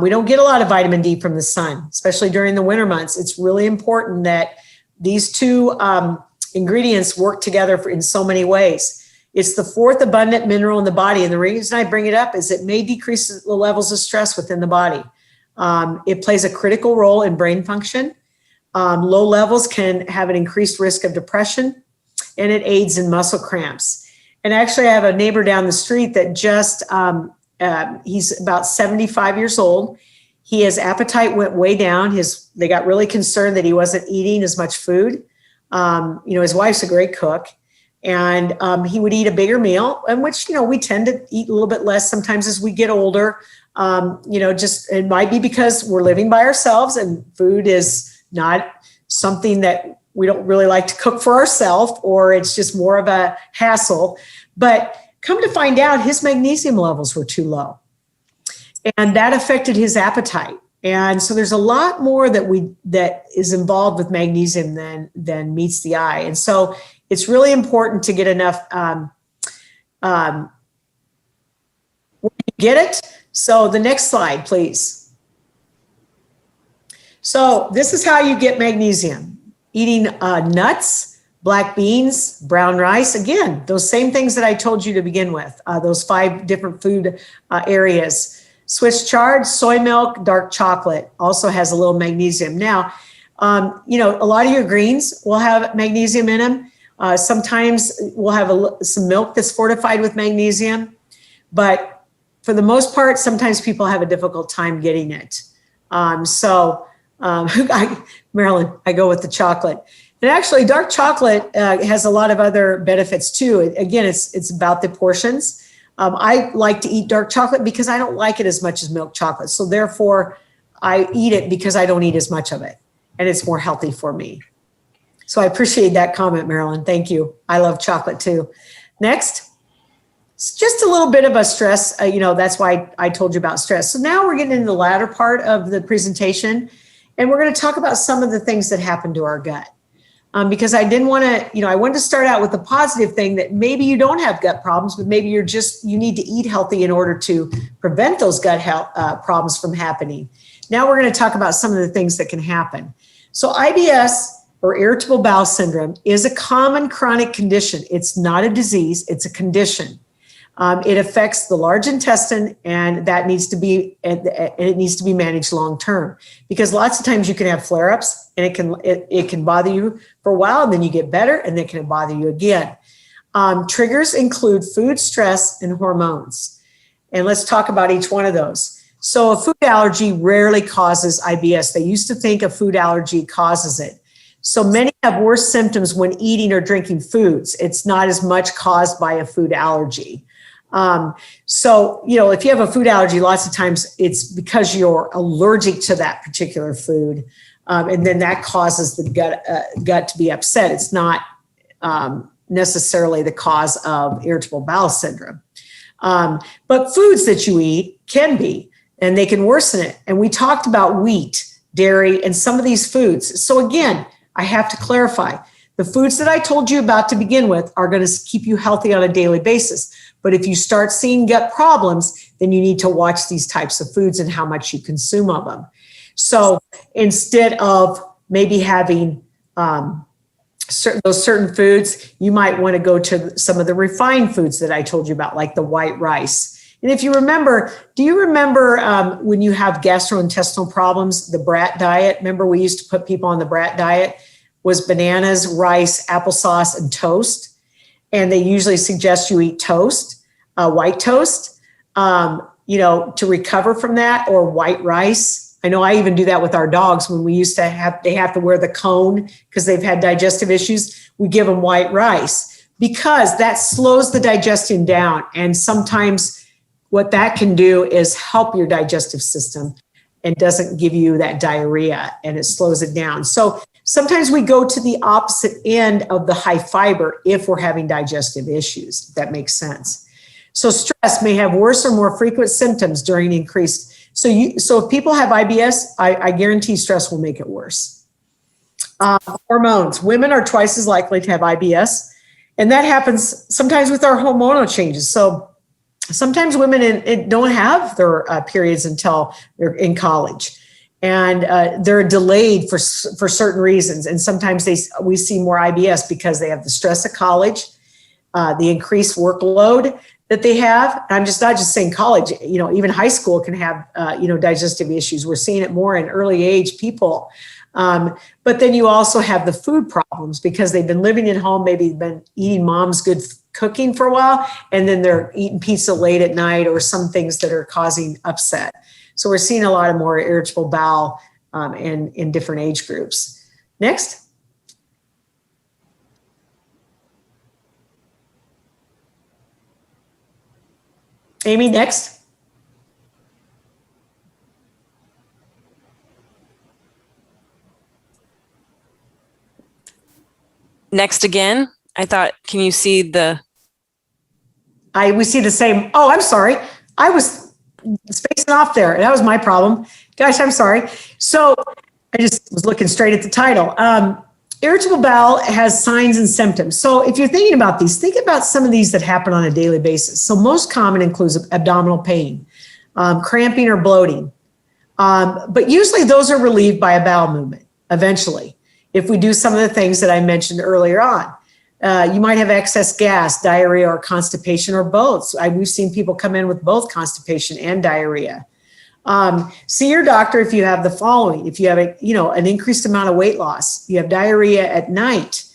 We don't get a lot of vitamin D from the sun, especially during the winter months. It's really important that these two ingredients work together in so many ways. It's the fourth abundant mineral in the body. And the reason I bring it up is it may decrease the levels of stress within the body. It plays a critical role in brain function. Low levels can have an increased risk of depression, and it aids in muscle cramps. And actually, I have a neighbor down the street that just, he's about 75 years old. His appetite went way down. They got really concerned that he wasn't eating as much food. His wife's a great cook. And he would eat a bigger meal, and which, we tend to eat a little bit less sometimes as we get older. It might be because we're living by ourselves and food is not something that we don't really like to cook for ourselves, or it's just more of a hassle. But come to find out, his magnesium levels were too low, and that affected his appetite. And so there's a lot more that is involved with magnesium than meets the eye. And so it's really important to get enough, where you get it. So the next slide, please. So this is how you get magnesium. Eating nuts, black beans, brown rice. Again, those same things that I told you to begin with, those 5 different food areas. Swiss chard, soy milk, dark chocolate also has a little magnesium. Now, a lot of your greens will have magnesium in them. Sometimes we'll have some milk that's fortified with magnesium, but for the most part, sometimes people have a difficult time getting it. Marilyn, I go with the chocolate. And actually, dark chocolate has a lot of other benefits too. Again, it's about the portions. I like to eat dark chocolate because I don't like it as much as milk chocolate. So therefore, I eat it because I don't eat as much of it, and it's more healthy for me. So I appreciate that comment, Marilyn. Thank you. I love chocolate too. Next, it's just a little bit of a stress. That's why I told you about stress. So now we're getting into the latter part of the presentation, and we're going to talk about some of the things that happen to our gut. Because I didn't want to, I wanted to start out with the positive thing that maybe you don't have gut problems, but maybe you need to eat healthy in order to prevent those gut health problems from happening. Now we're going to talk about some of the things that can happen. So IBS, or irritable bowel syndrome, is a common chronic condition. It's not a disease, it's a condition. It affects the large intestine, and that needs to be, and it needs to be managed long term, because lots of times you can have flare-ups, and it can bother you for a while, and then you get better, and then it can bother you again. Triggers include food, stress, and hormones. And let's talk about each one of those. So a food allergy rarely causes IBS. They used to think a food allergy causes it. So many have worse symptoms when eating or drinking foods. It's not as much caused by a food allergy. If you have a food allergy, lots of times it's because you're allergic to that particular food. And then that causes the gut to be upset. It's not necessarily the cause of irritable bowel syndrome. But foods that you eat can be, and they can worsen it. And we talked about wheat, dairy, and some of these foods. So again, I have to clarify. The foods that I told you about to begin with are going to keep you healthy on a daily basis. But if you start seeing gut problems, then you need to watch these types of foods and how much you consume of them. So instead of maybe having certain foods, you might want to go to some of the refined foods that I told you about, like the white rice. And if you remember, do you remember when you have gastrointestinal problems, the brat diet? Remember, we used to put people on the brat diet, was bananas, rice, applesauce, and toast. And they usually suggest you eat toast, white toast, to recover from that, or white rice. I know I even do that with our dogs when we used to they have to wear the cone because they've had digestive issues. We give them white rice because that slows the digestion down. And sometimes what that can do is help your digestive system and doesn't give you that diarrhea, and it slows it down. So sometimes we go to the opposite end of the high fiber if we're having digestive issues, if that makes sense. So stress may have worse or more frequent symptoms during increased. So if people have IBS, I guarantee stress will make it worse. Hormones. Women are twice as likely to have IBS, and that happens sometimes with our hormonal changes. So sometimes women don't have their periods until they're in college. And they're delayed for certain reasons. And sometimes we see more IBS because they have the stress of college. the increased workload that they have. I'm just not just saying college, even high school can have, digestive issues. We're seeing it more in early age people. But then you also have the food problems because they've been living at home, maybe been eating mom's good cooking for a while, and then they're eating pizza late at night or some things that are causing upset. So we're seeing a lot of more irritable bowel in different age groups. Next. Amy, next. Next again. I thought, can you see the? We see the same. Oh, I'm sorry. I was spacing off there. That was my problem. Gosh, I'm sorry. So I just was looking straight at the title. Irritable bowel has signs and symptoms. So if you're thinking about these, think about some of these that happen on a daily basis. So most common includes abdominal pain, cramping or bloating. But usually those are relieved by a bowel movement eventually. If we do some of the things that I mentioned earlier on, you might have excess gas, diarrhea, or constipation, or both. We've seen people come in with both constipation and diarrhea. See your doctor if you have the following. If you have an increased amount of weight loss, you have diarrhea at night,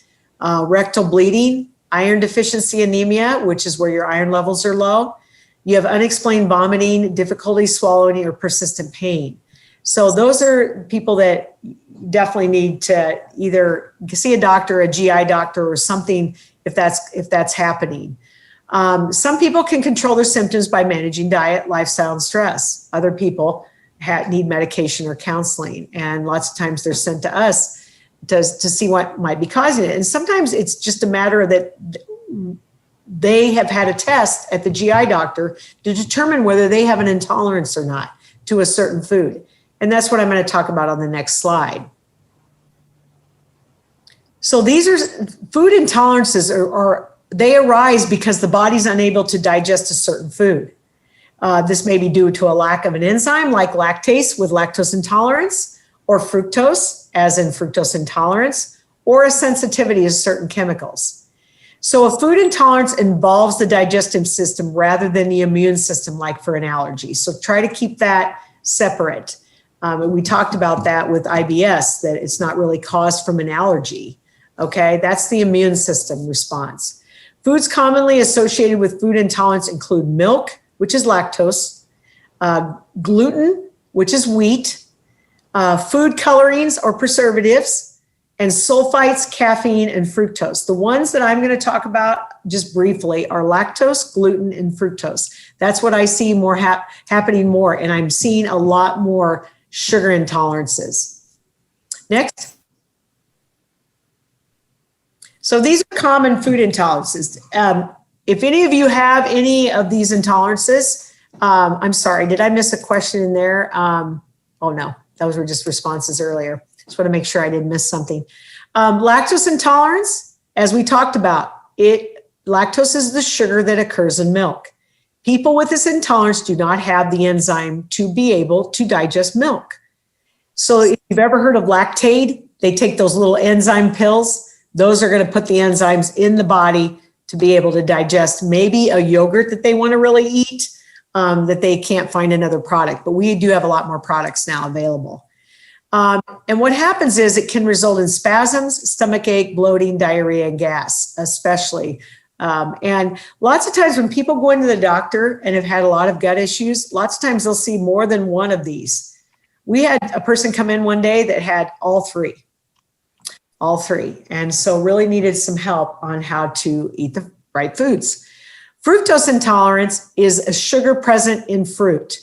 rectal bleeding, iron deficiency anemia, which is where your iron levels are low. You have unexplained vomiting, difficulty swallowing, or persistent pain. So those are people that definitely need to either see a doctor, a GI doctor, or something if that's happening. Some people can control their symptoms by managing diet, lifestyle, and stress. Other people need medication or counseling, and lots of times they're sent to us to see what might be causing it. And sometimes it's just a matter that they have had a test at the GI doctor to determine whether they have an intolerance or not to a certain food. And that's what I'm going to talk about on the next slide. So these are food intolerances they arise because the body's unable to digest a certain food. This may be due to a lack of an enzyme like lactase with lactose intolerance, or fructose, as in fructose intolerance, or a sensitivity to certain chemicals. So a food intolerance involves the digestive system rather than the immune system, like for an allergy. So try to keep that separate. We talked about that with IBS, that it's not really caused from an allergy. Okay, that's the immune system response. Foods commonly associated with food intolerance include milk, which is lactose, gluten, which is wheat, food colorings or preservatives, and sulfites, caffeine, and fructose. The ones that I'm going to talk about just briefly are lactose, gluten, and fructose. That's what I see more happening more, and I'm seeing a lot more sugar intolerances. Next. So these are common food intolerances. If any of you have any of these intolerances, I'm sorry, did I miss a question in there? Oh no, those were just responses earlier. Just want to make sure I didn't miss something. Lactose intolerance, as we talked about, lactose is the sugar that occurs in milk. People with this intolerance do not have the enzyme to be able to digest milk. So if you've ever heard of Lactaid, they take those little enzyme pills. Those are going to put the enzymes in the body to be able to digest maybe a yogurt that they want to really eat, that they can't find another product. But we do have a lot more products now available. And what happens is it can result in spasms, stomach ache, bloating, diarrhea, and gas, especially. And lots of times when people go into the doctor and have had a lot of gut issues, lots of times they'll see more than one of these. We had a person come in one day that had all three. And so really needed some help on how to eat the right foods. Fructose intolerance is a sugar present in fruit.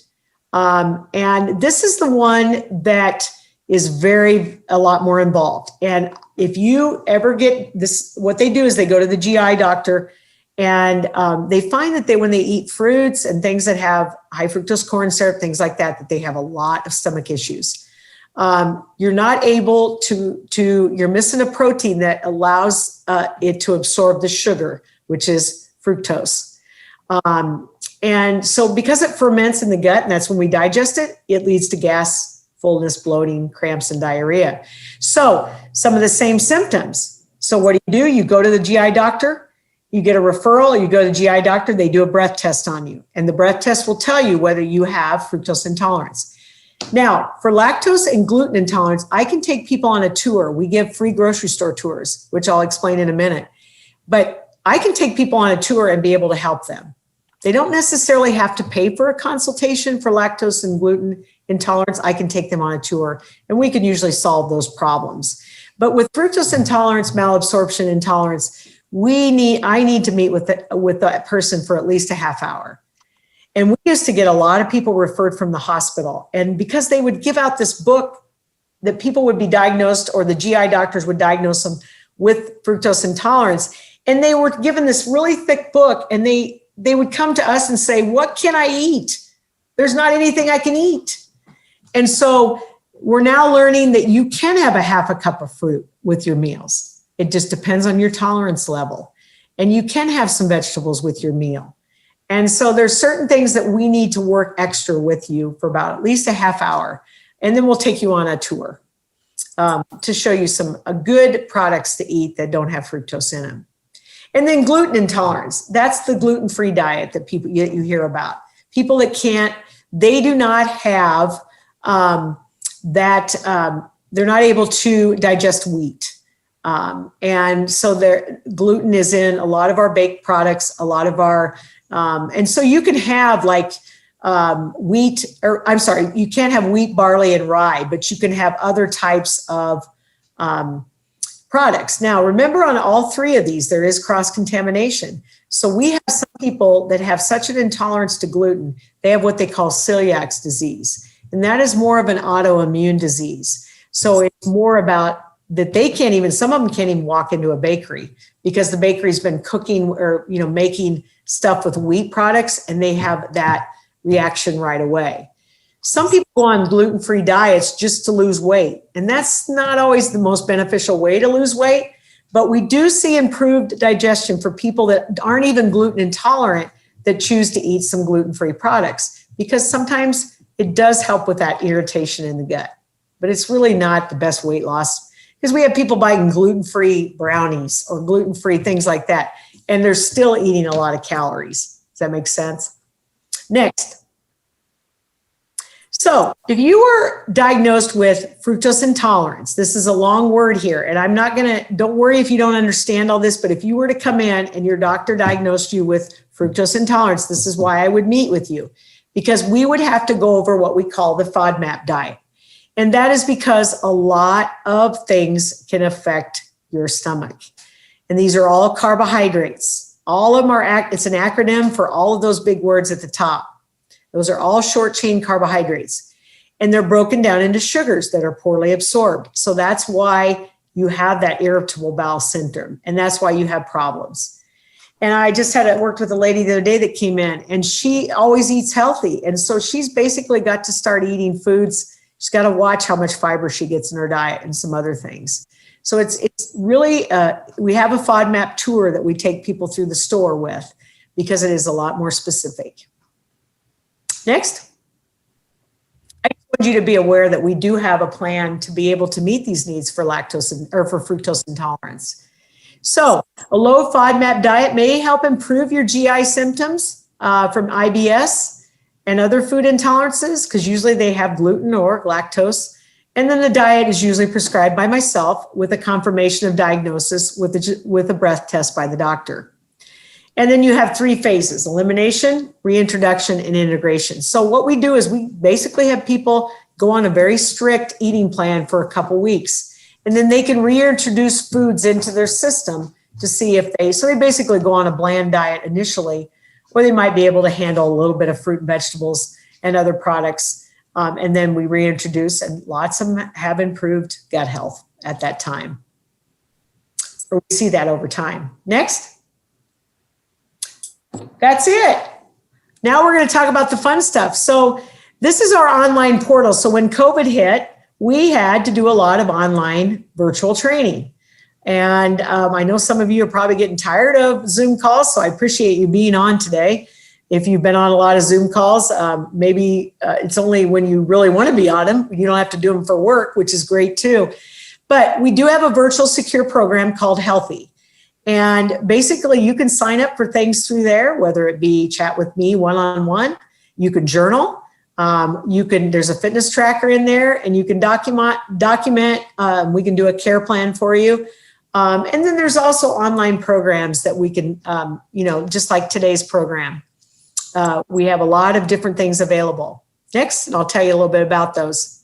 And this is the one that is a lot more involved. And if you ever get this, what they do is they go to the GI doctor and they find that when they eat fruits and things that have high fructose corn syrup, things like that, that they have a lot of stomach issues. You're not able you're missing a protein that allows it to absorb the sugar, which is fructose. And so because it ferments in the gut, and that's when we digest it, it leads to gas, fullness, bloating, cramps, and diarrhea. So some of the same symptoms. So what do? You go to the GI doctor you get a referral, you go to the GI doctor, they do a breath test on you. And the breath test will tell you whether you have fructose intolerance. Now, for lactose and gluten intolerance, I can take people on a tour. We give free grocery store tours, which I'll explain in a minute. But I can take people on a tour and be able to help them. They don't necessarily have to pay for a consultation for lactose and gluten intolerance. I can take them on a tour, and we can usually solve those problems. But with fructose intolerance, malabsorption intolerance, I need to meet with that person for at least a half hour. And we used to get a lot of people referred from the hospital. And because they would give out this book that people would be diagnosed, or the GI doctors would diagnose them with fructose intolerance, and they were given this really thick book, and they would come to us and say, what can I eat? There's not anything I can eat. And so we're now learning that you can have a half a cup of fruit with your meals. It just depends on your tolerance level. And you can have some vegetables with your meal. And so there's certain things that we need to work extra with you for about at least a half hour. And then we'll take you on a tour to show you some good products to eat that don't have fructose in them. And then gluten intolerance. That's the gluten-free diet that you hear about. People that can't, they do not have they're not able to digest wheat. And so gluten is in a lot of our baked products, a lot of our, and so you can have like wheat, or I'm sorry, you can't have wheat, barley, and rye, but you can have other types of products. Now, remember, on all three of these, there is cross-contamination. So we have some people that have such an intolerance to gluten, they have what they call celiac disease. And that is more of an autoimmune disease. So it's more about that they can't even, some of them can't even walk into a bakery because the bakery's been cooking or, making stuff with wheat products, and they have that reaction right away. Some people go on gluten-free diets just to lose weight, and that's not always the most beneficial way to lose weight, but we do see improved digestion for people that aren't even gluten intolerant that choose to eat some gluten-free products, because sometimes it does help with that irritation in the gut, but it's really not the best weight loss, because we have people buying gluten-free brownies or gluten-free things like that, and they're still eating a lot of calories. Does that make sense? Next. So if you were diagnosed with fructose intolerance, this is a long word here, and don't worry if you don't understand all this, but if you were to come in and your doctor diagnosed you with fructose intolerance, this is why I would meet with you, because we would have to go over what we call the FODMAP diet. And that is because a lot of things can affect your stomach. And these are all carbohydrates. All of them it's an acronym for all of those big words at the top. Those are all short chain carbohydrates, and they're broken down into sugars that are poorly absorbed. So that's why you have that irritable bowel syndrome, and that's why you have problems. And I just worked with a lady the other day that came in, and she always eats healthy. And so she's basically got to start eating foods. She's got to watch how much fiber she gets in her diet and some other things. So it's really, we have a FODMAP tour that we take people through the store with, because it is a lot more specific. Next. I want you to be aware that we do have a plan to be able to meet these needs for for fructose intolerance. So a low FODMAP diet may help improve your GI symptoms from IBS and other food intolerances, because usually they have gluten or lactose. And then the diet is usually prescribed by myself with a confirmation of diagnosis with a breath test by the doctor. And then you have three phases: elimination, reintroduction, and integration. So what we do is we basically have people go on a very strict eating plan for a couple weeks, and then they can reintroduce foods into their system to see if so they basically go on a bland diet initially, or they might be able to handle a little bit of fruit and vegetables and other products. And then we reintroduce, and lots of them have improved gut health at that time. Or we see that over time. Next. That's it. Now we're going to talk about the fun stuff. So this is our online portal. So when COVID hit, we had to do a lot of online virtual training. And I know some of you are probably getting tired of Zoom calls, so I appreciate you being on today. If you've been on a lot of Zoom calls, maybe it's only when you really want to be on them. You don't have to do them for work, which is great too. But we do have a virtual secure program called Healthy. And basically you can sign up for things through there, whether it be chat with me one-on-one, you can journal, there's a fitness tracker in there, and you can document, we can do a care plan for you. And then there's also online programs that we can, just like today's program. We have a lot of different things available. Next, and I'll tell you a little bit about those.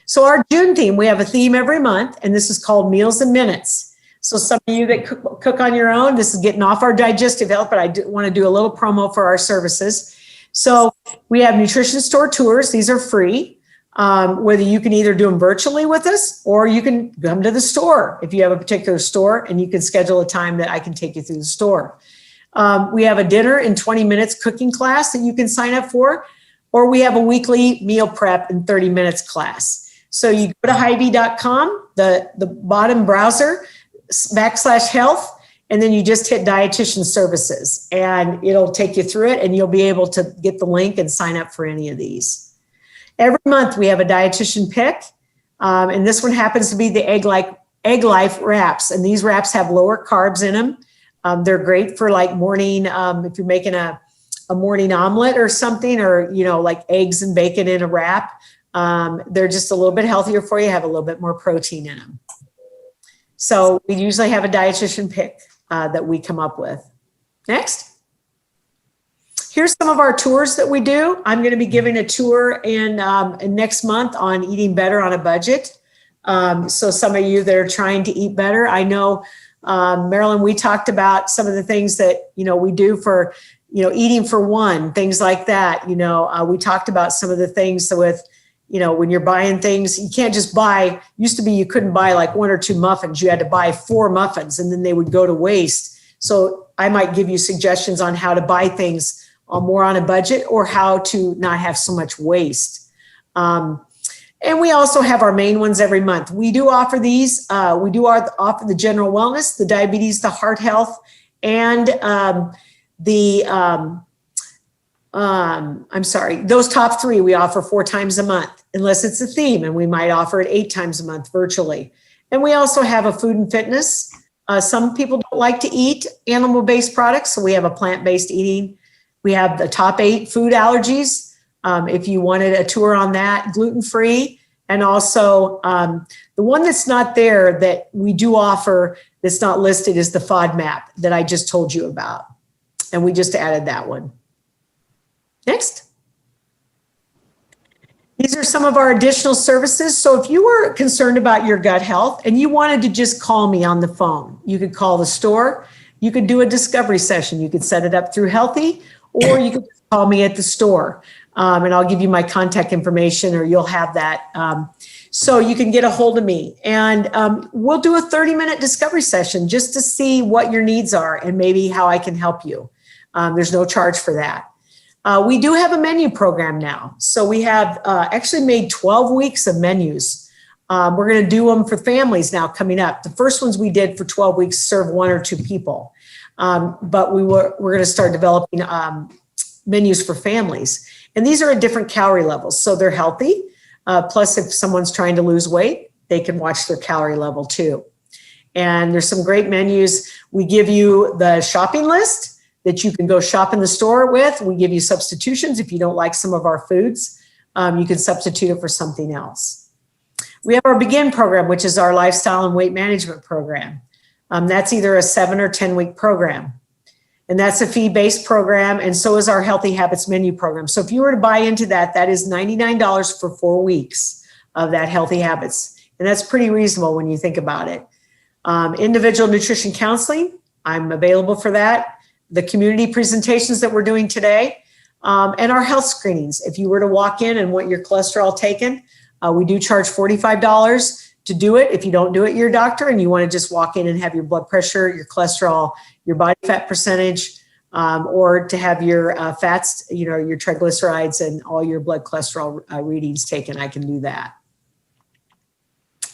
So our June theme, we have a theme every month, and this is called Meals and Minutes. So some of you that cook on your own, this is getting off our digestive health, but I want to do a little promo for our services. So we have nutrition store tours. These are free, whether you can either do them virtually with us or you can come to the store if you have a particular store, and you can schedule a time that I can take you through the store. We have a dinner in 20 minutes cooking class that you can sign up for, or we have a weekly meal prep in 30 minutes class. So you go to Hy-Vee.com, the bottom browser, /health, and then you just hit dietitian services, and it'll take you through it, and you'll be able to get the link and sign up for any of these. Every month we have a dietitian pick, and this one happens to be the Egg Life wraps, and these wraps have lower carbs in them. They're great for like morning, if you're making a morning omelet or something, or like eggs and bacon in a wrap. They're just a little bit healthier for you, have a little bit more protein in them. So we usually have a dietitian pick that we come up with. Next. Here's some of our tours that we do. I'm going to be giving a tour in next month on eating better on a budget. So some of you that are trying to eat better, I know, Marilyn, we talked about some of the things that, we do for, eating for one, things like that. We talked about some of the things with, when you're buying things, you can't just buy, used to be you couldn't buy like 1 or 2 muffins. You had to buy 4 muffins and then they would go to waste. So I might give you suggestions on how to buy things more on a budget, or how to not have so much waste. And we also have our main ones every month. We do offer these. We do offer the general wellness, the diabetes, the heart health, and those top 3 we offer 4 times a month, unless it's a theme, and we might offer it 8 times a month virtually. And we also have a food and fitness. Some people don't like to eat animal-based products, so we have a plant-based eating. We have the top 8 food allergies. If you wanted a tour on that, gluten-free. And also the one that's not there that we do offer that's not listed is the FODMAP that I just told you about. And we just added that one. Next. These are some of our additional services. So if you were concerned about your gut health and you wanted to just call me on the phone, you could call the store. You could do a discovery session. You could set it up through Healthy, or you could call me at the store. And I'll give you my contact information, or you'll have that. So you can get a hold of me, and we'll do a 30-minute discovery session just to see what your needs are and maybe how I can help you. There's no charge for that. We do have a menu program now. So we have actually made 12 weeks of menus. We're going to do them for families now coming up. The first ones we did for 12 weeks serve 1 or 2 people. But we're going to start developing menus for families. And these are at different calorie levels. So they're healthy. Plus, if someone's trying to lose weight, they can watch their calorie level too. And there's some great menus. We give you the shopping list that you can go shop in the store with. We give you substitutions. If you don't like some of our foods, you can substitute it for something else. We have our Begin program, which is our lifestyle and weight management program. That's either a 7 or 10 week program. And that's a fee-based program, and so is our Healthy Habits menu program. So if you were to buy into that, that is $99 for 4 weeks of that Healthy Habits. And that's pretty reasonable when you think about it. Individual nutrition counseling, I'm available for that. The community presentations that we're doing today, and our health screenings. If you were to walk in and want your cholesterol taken, we do charge $45 to do it. If you don't do it, your doctor, and you want to just walk in and have your blood pressure, your cholesterol, your body fat percentage, or to have your fats, your triglycerides and all your blood cholesterol readings taken, I can do that.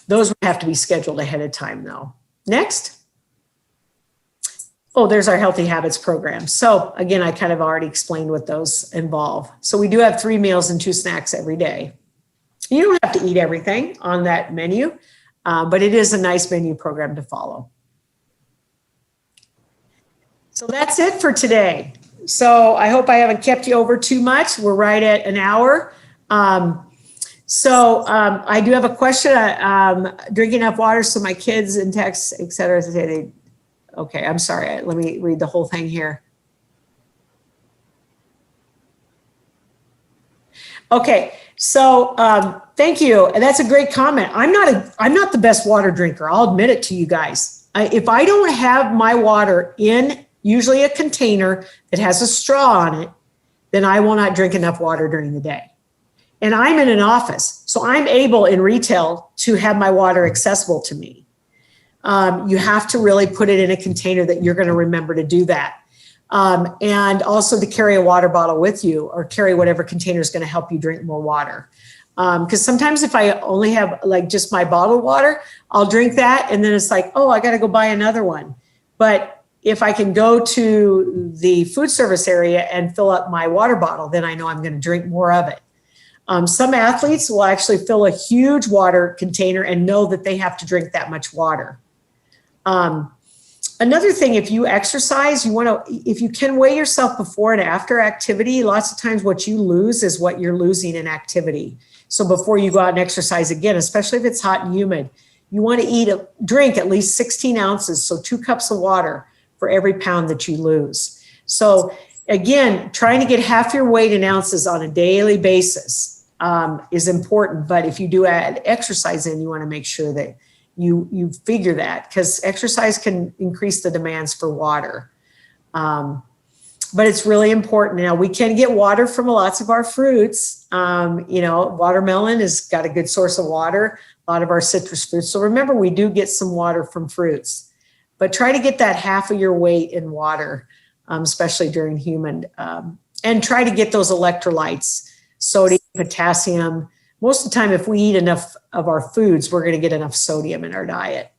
Those would have to be scheduled ahead of time though. Next. Oh, there's our Healthy Habits program. So again, I kind of already explained what those involve. So we do have 3 meals and 2 snacks every day. You don't have to eat everything on that menu, but it is a nice menu program to follow. So that's it for today. So I hope I haven't kept you over too much. We're right at an hour. I do have a question. Drinking enough water so my kids and texts, et cetera, say they, okay, I'm sorry. Let me read the whole thing here. Okay, so thank you. And that's a great comment. I'm not the best water drinker. I'll admit it to you guys. If I don't have my water in usually a container that has a straw on it, then I will not drink enough water during the day. And I'm in an office, so I'm able in retail to have my water accessible to me. You have to really put it in a container that you're going to remember to do that. And also to carry a water bottle with you or carry whatever container is going to help you drink more water. Because sometimes if I only have like just my bottled water, I'll drink that. And then it's like, oh, I got to go buy another one. But if I can go to the food service area and fill up my water bottle, then I know I'm going to drink more of it. Some athletes will actually fill a huge water container and know that they have to drink that much water. Another thing, if you exercise, if you can weigh yourself before and after activity, lots of times what you lose is what you're losing in activity. So before you go out and exercise again, especially if it's hot and humid, you want to drink at least 16 ounces, so 2 cups of water for every pound that you lose. So again, trying to get half your weight in ounces on a daily basis is important. But if you do add exercise in, you want to make sure that you figure that, because exercise can increase the demands for water. But it's really important. Now, we can get water from lots of our fruits. Watermelon has got a good source of water, a lot of our citrus fruits. So remember, we do get some water from fruits. But try to get that half of your weight in water, especially during humid, and try to get those electrolytes, sodium, potassium. Most of the time, if we eat enough of our foods, we're going to get enough sodium in our diet.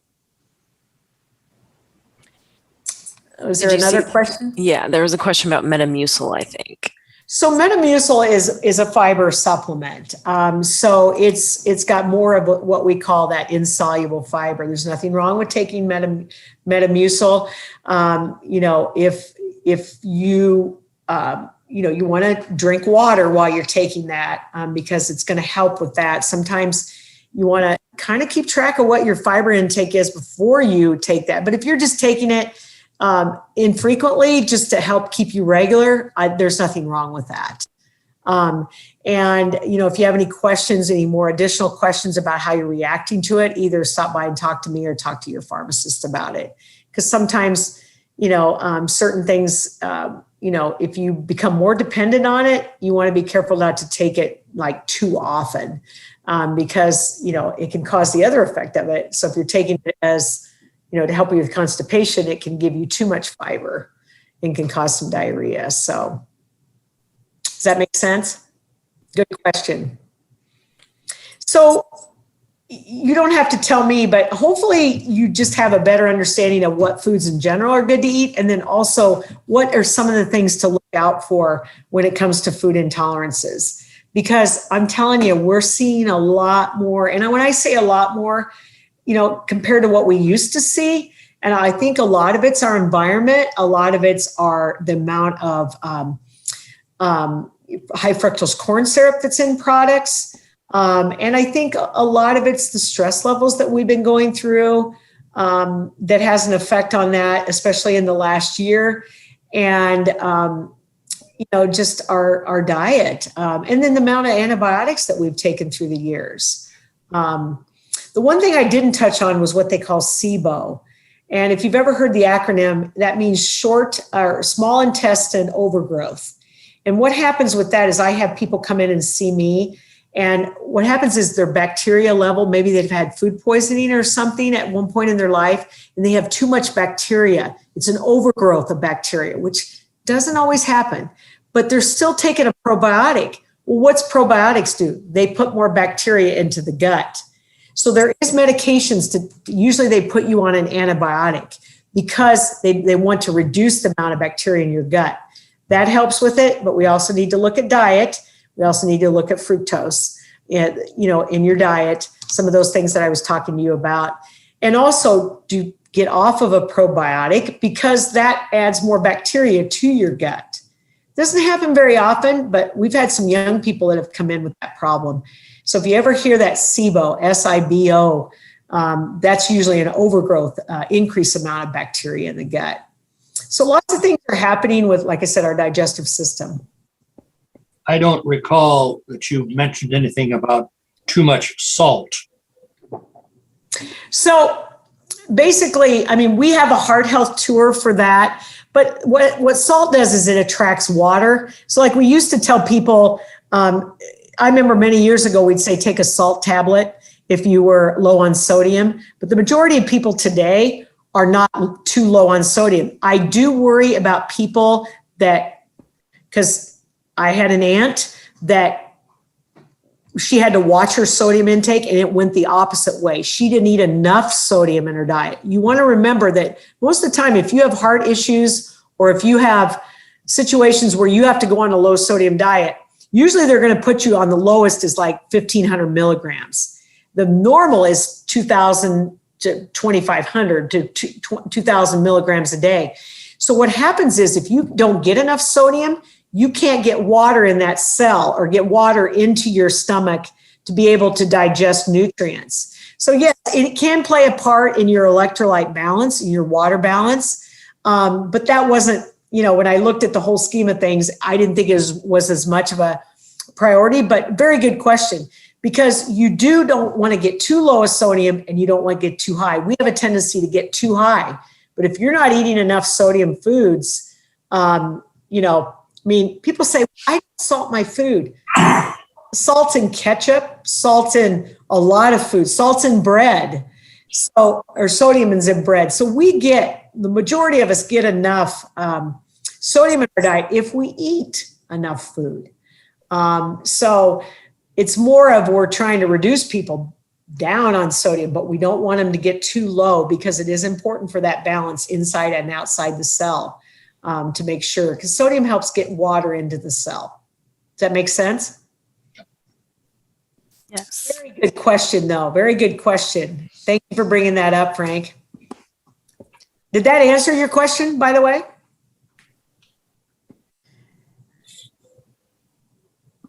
Was there another question? Yeah, there was a question about Metamucil, I think. So Metamucil is a fiber supplement. So it's got more of what we call that insoluble fiber. There's nothing wrong with taking Metamucil. If you you want to drink water while you're taking that, because it's going to help with that. Sometimes you want to kind of keep track of what your fiber intake is before you take that. But if you're just taking it infrequently, just to help keep you regular, there's nothing wrong with that. If you have any questions, any more additional questions about how you're reacting to it, either stop by and talk to me or talk to your pharmacist about it. Because sometimes, certain things, if you become more dependent on it, you want to be careful not to take it like too often, because, it can cause the other effect of it. So if you're taking it as, to help you with constipation, it can give you too much fiber and can cause some diarrhea. So does that make sense? Good question. So you don't have to tell me, but hopefully you just have a better understanding of what foods in general are good to eat. And then also what are some of the things to look out for when it comes to food intolerances, because I'm telling you, we're seeing a lot more. And when I say a lot more, compared to what we used to see. And I think a lot of it's our environment. A lot of it's the amount of high fructose corn syrup that's in products. And I think a lot of it's the stress levels that we've been going through that has an effect on that, especially in the last year. And, just our diet. And then the amount of antibiotics that we've taken through the years. The one thing I didn't touch on was what they call SIBO. And if you've ever heard the acronym, that means short or small intestine overgrowth. And what happens with that is I have people come in and see me. And what happens is their bacteria level, maybe they've had food poisoning or something at one point in their life, and they have too much bacteria. It's an overgrowth of bacteria, which doesn't always happen, but they're still taking a probiotic. Well, what's probiotics do? They put more bacteria into the gut. So there is medications usually they put you on an antibiotic because they want to reduce the amount of bacteria in your gut. That helps with it, but we also need to look at diet. We also need to look at fructose, in your diet, some of those things that I was talking to you about. And also get off of a probiotic because that adds more bacteria to your gut. Doesn't happen very often, but we've had some young people that have come in with that problem. So if you ever hear that SIBO, S-I-B-O, that's usually an overgrowth, increased amount of bacteria in the gut. So lots of things are happening with, like I said, our digestive system. I don't recall that you mentioned anything about too much salt. So basically, I mean, we have a heart health tour for that. But what salt does is it attracts water. So like we used to tell people, I remember many years ago, we'd say, take a salt tablet if you were low on sodium. But the majority of people today are not too low on sodium. I do worry about people that, because I had an aunt that she had to watch her sodium intake and it went the opposite way. She didn't eat enough sodium in her diet. You want to remember that most of the time, if you have heart issues or if you have situations where you have to go on a low sodium diet, usually they're going to put you on the lowest is like 1,500 milligrams. The normal is 2,000 to 2,500 to 2,000 milligrams a day. So what happens is if you don't get enough sodium, you can't get water in that cell or get water into your stomach to be able to digest nutrients. So yes, it can play a part in your electrolyte balance, in your water balance. But that wasn't, when I looked at the whole scheme of things, I didn't think it was as much of a priority, but very good question, because you don't want to get too low of sodium and you don't want to get too high. We have a tendency to get too high, but if you're not eating enough sodium foods, people say, I don't salt my food. Salt in ketchup, salt in a lot of food, salt in bread, or sodium in bread. So the majority of us get enough sodium in our diet if we eat enough food. So it's more of we're trying to reduce people down on sodium, but we don't want them to get too low because it is important for that balance inside and outside the cell. To make sure, because sodium helps get water into the cell. Does that make sense? Yes. Very good question, though. Very good question. Thank you for bringing that up, Frank. Did that answer your question, by the way?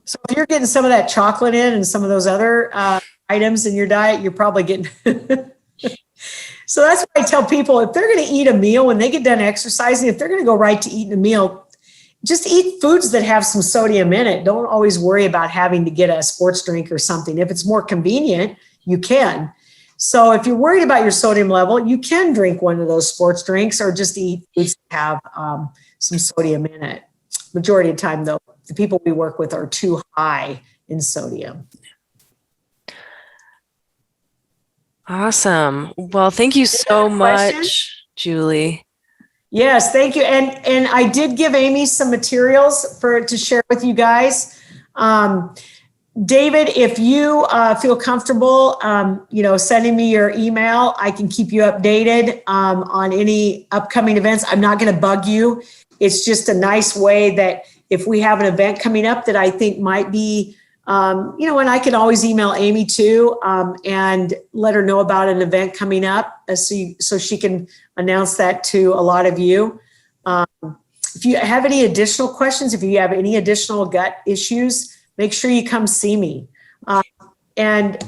So if you're getting some of that chocolate in and some of those other items in your diet, you're probably getting... So that's why I tell people, if they're going to eat a meal, when they get done exercising, if they're going to go right to eating a meal, just eat foods that have some sodium in it. Don't always worry about having to get a sports drink or something. If it's more convenient, you can. So if you're worried about your sodium level, you can drink one of those sports drinks or just eat foods that have some sodium in it. Majority of the time, though, the people we work with are too high in sodium. Awesome. Well, thank you so much, Julie. Yes, thank you. And I did give Amy some materials to share with you guys. David, if you feel comfortable, sending me your email, I can keep you updated on any upcoming events. I'm not going to bug you. It's just a nice way that if we have an event coming up that I think might be and I can always email Amy too, and let her know about an event coming up so she can announce that to a lot of you. If you have any additional questions, if you have any additional gut issues, make sure you come see me. And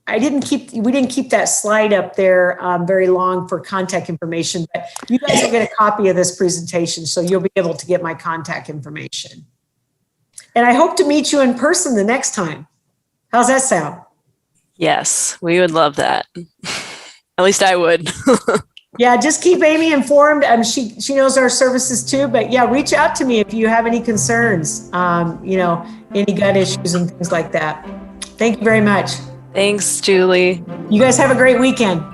we didn't keep that slide up there very long for contact information, but you guys will get a copy of this presentation, so you'll be able to get my contact information. And I hope to meet you in person the next time. How's that sound? Yes, we would love that. At least I would. Yeah, just keep Amy informed. She knows our services too, but yeah, reach out to me if you have any concerns, any gut issues and things like that. Thank you very much. Thanks, Julie. You guys have a great weekend.